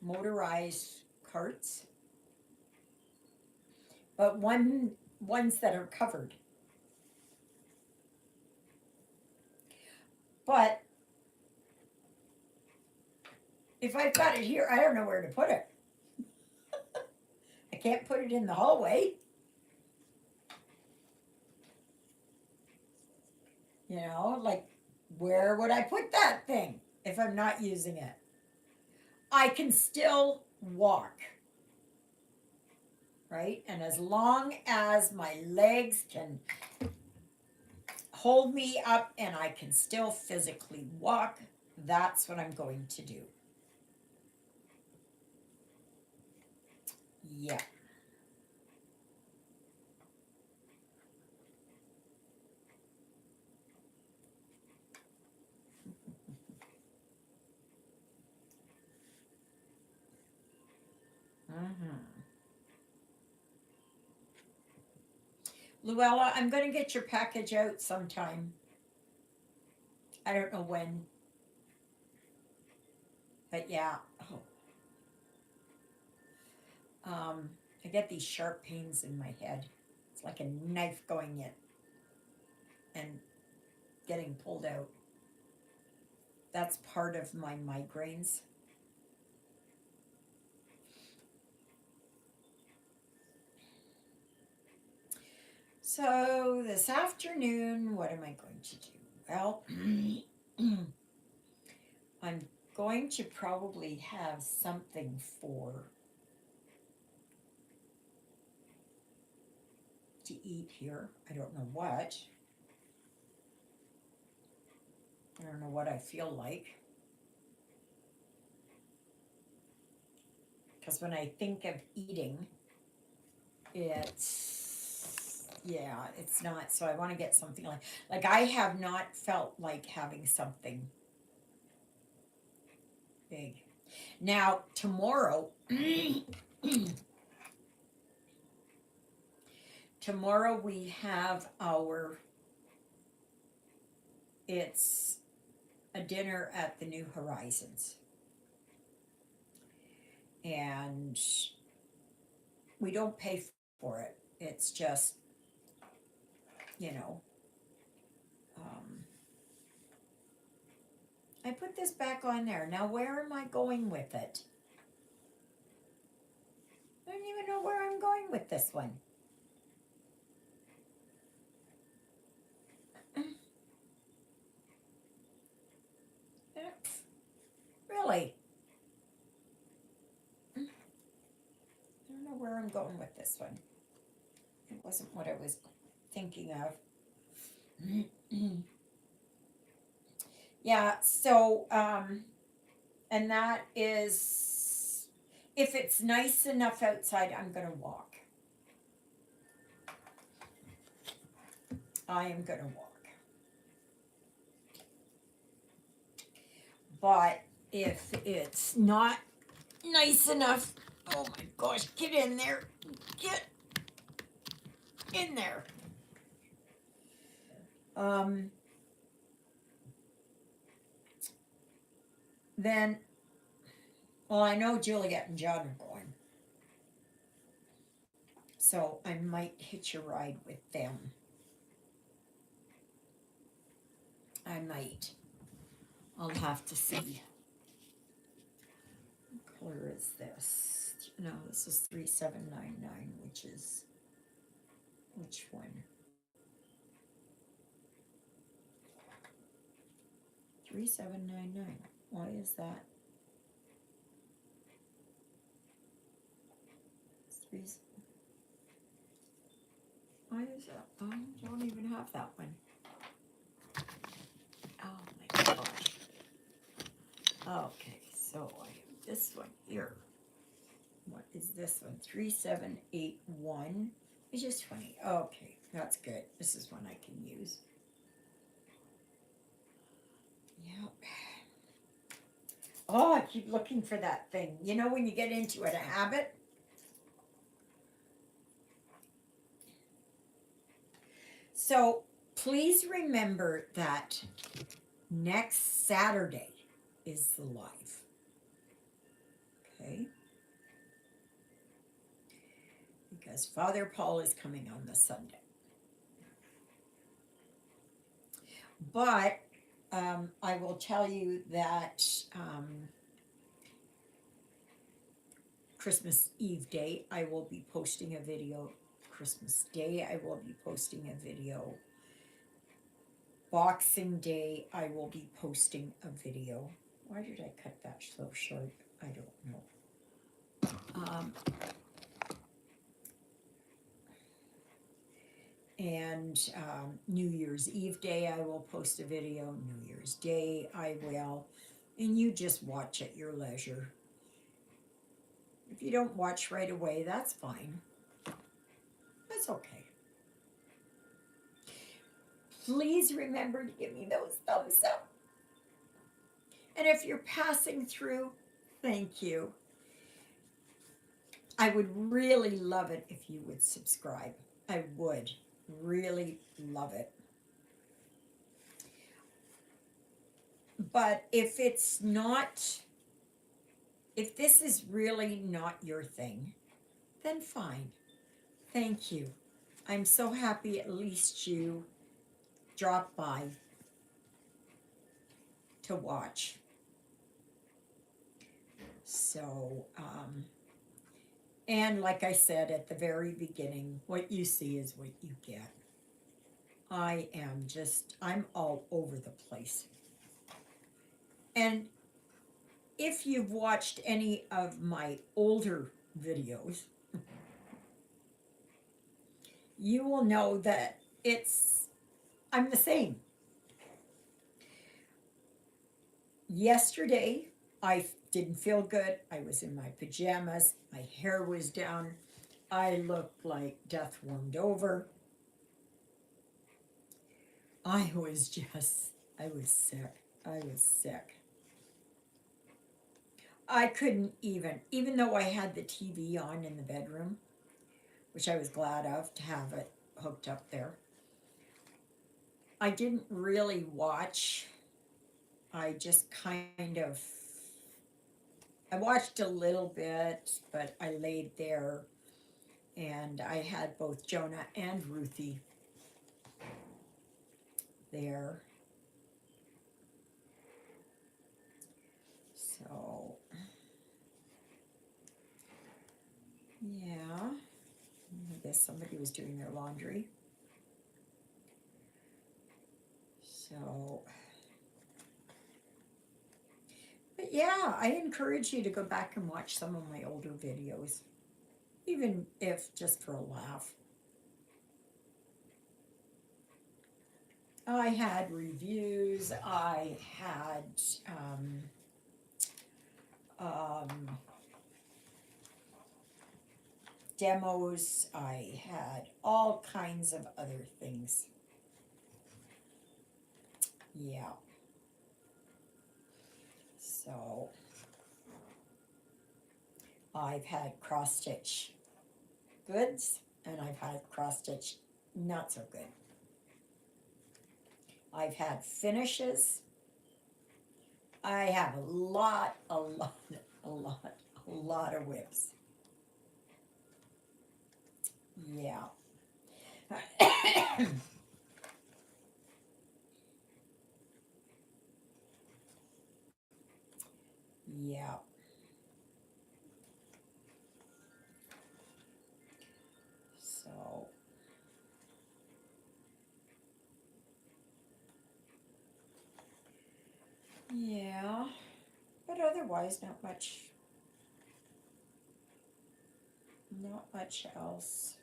motorized carts, but ones that are covered. But if I've got it here, I don't know where to put it. I can't put it in the hallway. You know, like, where would I put that thing if I'm not using it? I can still walk, right? And as long as my legs can hold me up and I can still physically walk, that's what I'm going to do. Yeah. Mm-hmm. Luella, I'm going to get your package out sometime. I don't know when, but yeah. Oh. I get these sharp pains in my head. It's like a knife going in and getting pulled out. That's part of my migraines. So this afternoon, what am I going to do? Well, I'm going to probably have something to eat here. I don't know what. I don't know what I feel like. Because when I think of eating, it's not. So I want to get something like I have not felt like having something big. Now, tomorrow, tomorrow we have our it's a dinner at the New Horizons. And we don't pay for it. It's just, you know, um, I put this back on there. Now, where am I going with it? I don't even know where I'm going with this one. Really? I don't know where I'm going with this one. It wasn't what I was thinking of. Yeah, so, and that is, if it's nice enough outside, I'm gonna walk. I am gonna walk. But if it's not nice enough, oh my gosh, get in there. Get in there. Then, well, I know Juliet and John are going. So I might hitch a ride with them. I might. I'll have to see. What color is this? No, this is 3799, which is, which one? 3799. Why is that? Three. Why is that? Oh, I don't even have that one. Oh my gosh. Okay, so I have this one here. What is this one? 3781. It's just funny. Okay, that's good. This is one I can use. Yep. Oh, I keep looking for that thing. You know when you get into it, a habit? So please remember that next Saturday is the live. Okay? Because Father Paul is coming on the Sunday. But I will tell you that Christmas Eve day, I will be posting a video. Christmas Day, I will be posting a video. Boxing Day, I will be posting a video. Why did I cut that so short? I don't know. And New Year's Eve day, I will post a video. New Year's Day, I will. And you just watch at your leisure. If you don't watch right away, that's fine. That's okay. Please remember to give me those thumbs up. And if you're passing through, thank you. I would really love it if you would subscribe. I would really love it. But if it's not, if this is really not your thing, then fine. Thank you. I'm so happy at least you dropped by to watch. So, and like I said at the very beginning, what you see is what you get. I'm all over the place. And if you've watched any of my older videos, you will know that I'm the same. Yesterday, I didn't feel good. I was in my pajamas. My hair was down. I looked like death warmed over. I was sick. I was sick. I couldn't even though I had the TV on in the bedroom, which I was glad of to have it hooked up there. I didn't really watch. I just kind of, I watched a little bit, but I laid there and I had both Jonah and Ruthie there. So, yeah, I guess somebody was doing their laundry. So, but yeah, I encourage you to go back and watch some of my older videos, even if just for a laugh. I had reviews, I had um, demos, I had all kinds of other things. Yeah. So I've had cross stitch goods and I've had cross stitch not so good. I've had finishes. I have a lot of whips. Yeah. Yeah. So, yeah. But otherwise, not much else.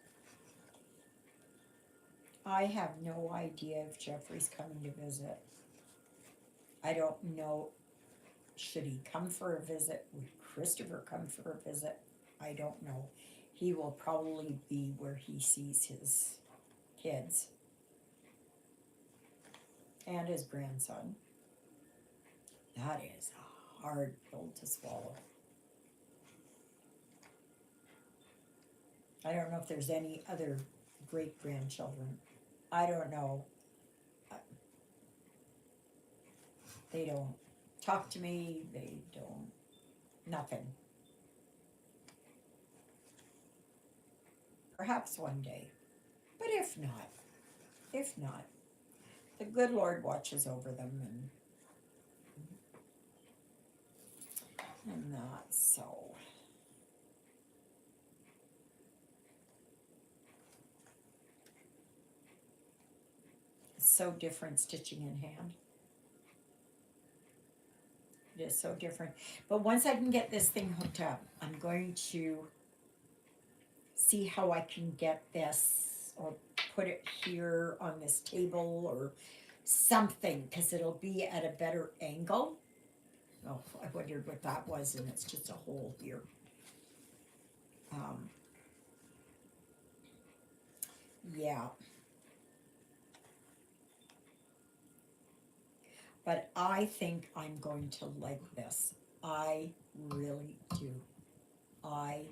I have no idea if Jeffrey's coming to visit. I don't know. Should he come for a visit? Would Christopher come for a visit? I don't know. He will probably be where he sees his kids and his grandson. That is a hard pill to swallow. I don't know if there's any other great grandchildren. I don't know. They don't talk to me. They don't, nothing. Perhaps one day. But if not, the good Lord watches over them and that, so. It's so different stitching in hand. It is so different. But once I can get this thing hooked up, I'm going to see how I can get this or put it here on this table or something, because it'll be at a better angle. Oh, I wondered what that was, and it's just a hole here. Yeah. But I think I'm going to like this. I really do. I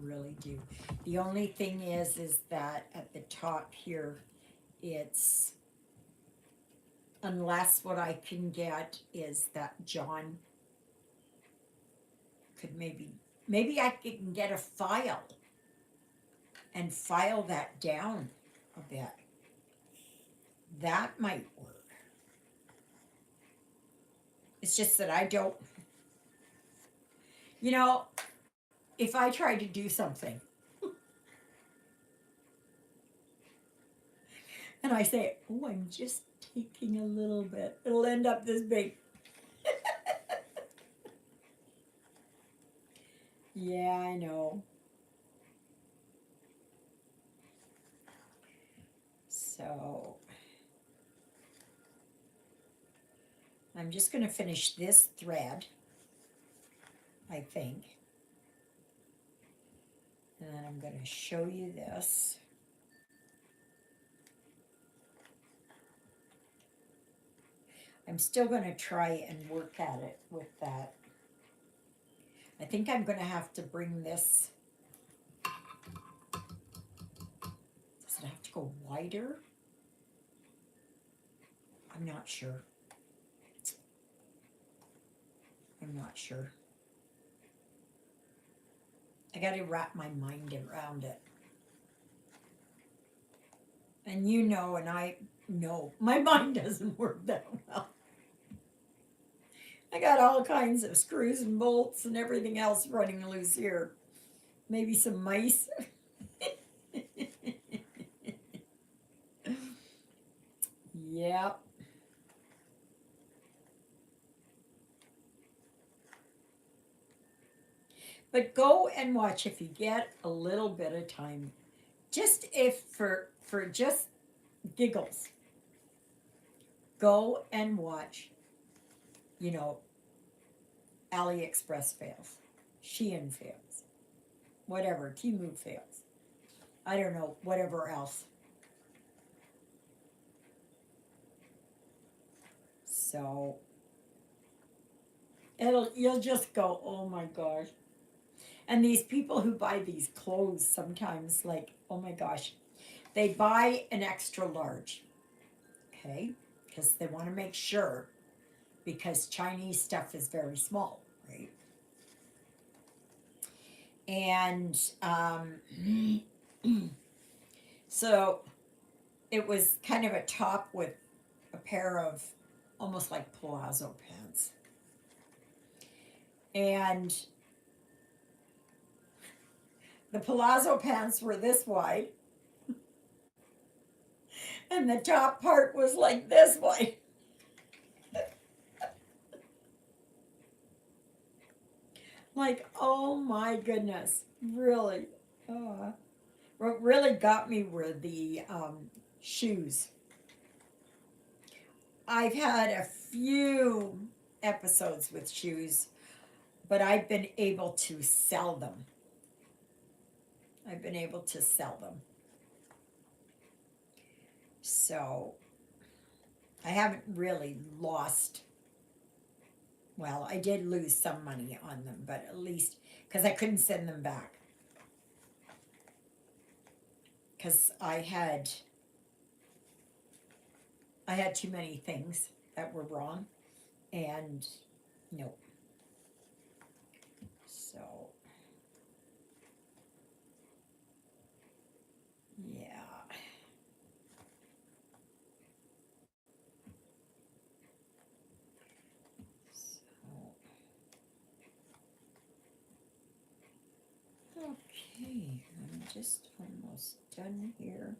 really do. The only thing is that at the top here, it's, unless what I can get is that John could maybe I can get a file and file that down a bit. That might work. It's just that I don't, you know, if I try to do something and I say, oh, I'm just taking a little bit, it'll end up this big. Yeah, I know. So I'm just going to finish this thread, I think. And then I'm going to show you this. I'm still going to try and work at it with that. I think I'm going to have to bring this. Does it have to go wider? I'm not sure. I'm not sure. I got to wrap my mind around it. And you know, and I know, my mind doesn't work that well. I got all kinds of screws and bolts and everything else running loose here. Maybe some mice. Yep. But go and watch if you get a little bit of time. Just if for just giggles. Go and watch, you know, AliExpress fails. Shein fails. Whatever. Temu fails. I don't know, whatever else. So you'll just go, oh my gosh. And these people who buy these clothes sometimes, like, oh my gosh, they buy an extra large, okay? Because they want to make sure, because Chinese stuff is very small, right? And so it was kind of a top with a pair of almost like palazzo pants. And the palazzo pants were this wide, and the top part was like this wide. Like, oh my goodness, really. What really got me were the shoes. I've had a few episodes with shoes, but I've been able to sell them. I've been able to sell them. So I haven't really lost. Well, I did lose some money on them, but at least because I couldn't send them back. Because I had too many things that were wrong, and no. So yeah. Okay, I'm just almost done here.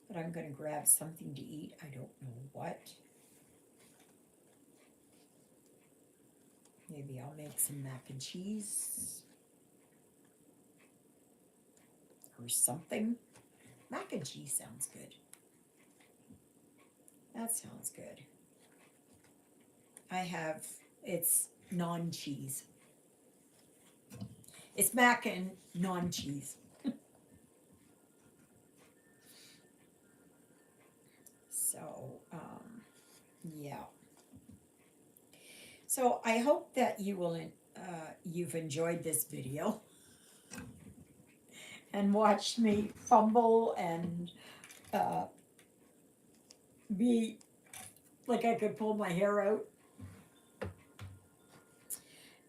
But I'm going to grab something to eat. I don't know what. Maybe I'll make some mac and cheese. Or something. Mac and cheese sounds good. That sounds good. It's non-cheese. It's mac and non-cheese. So, yeah. So I hope that you've enjoyed this video and watched me fumble and be like I could pull my hair out.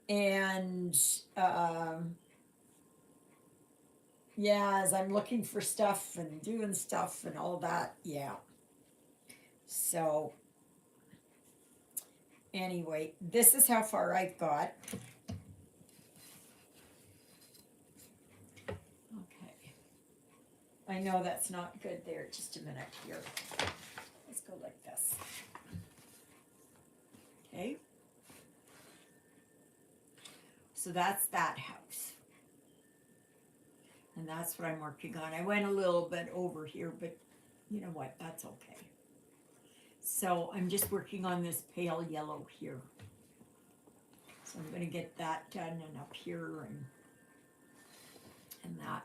And yeah, as I'm looking for stuff and doing stuff and all that, yeah. So anyway, this is how far I've got. Okay. I know that's not good there. Just a minute here. Let's go like this. Okay. So that's that house. And that's what I'm working on. I went a little bit over here, but you know what? That's okay. So I'm just working on this pale yellow here. So I'm going to get that done and up here and that.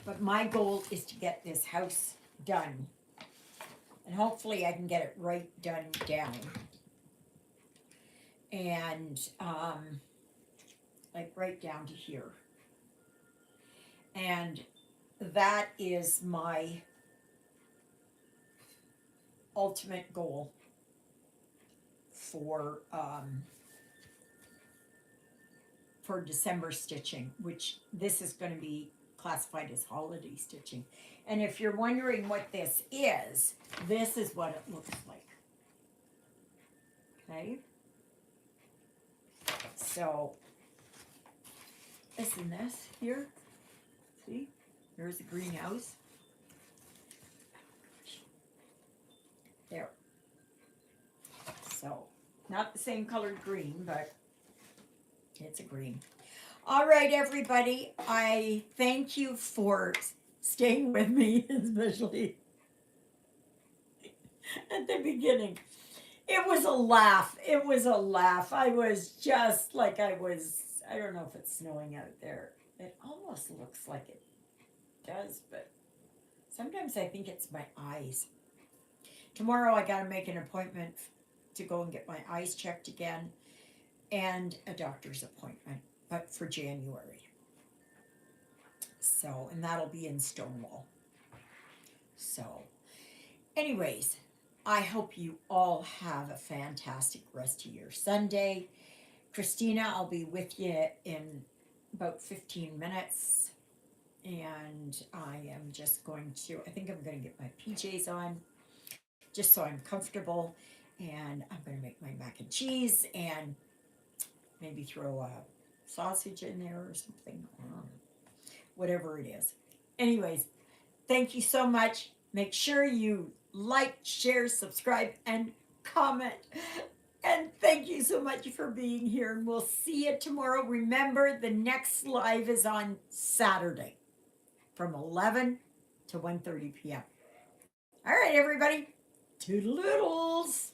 But my goal is to get this house done. And hopefully I can get it right done down. And like right down to here. And that is my ultimate goal for December stitching, which this is going to be classified as holiday stitching. And if you're wondering what this is what it looks like. Okay. So, isn't this here? See? There's a greenhouse. There. So, not the same colored green, but it's a green. All right, everybody. I thank you for staying with me, especially at the beginning. It was a laugh. It was a laugh. I was just like I don't know if it's snowing out there. It almost looks like it does, but sometimes I think it's my eyes. Tomorrow I got to make an appointment to go and get my eyes checked again and a doctor's appointment, but for January. So, and that'll be in Stonewall. So, anyways, I hope you all have a fantastic rest of your Sunday. Christina, I'll be with you in about 15 minutes. And I am just going to, I think I'm going to get my PJs on just so I'm comfortable. And I'm going to make my mac and cheese and maybe throw a sausage in there or something. Whatever it is. Anyways, thank you so much. Make sure you like, share, subscribe, and comment. And thank you so much for being here. And we'll see you tomorrow. Remember, the next live is on Saturday from 11 to 1:30 p.m. All right, everybody. Toodaloodles.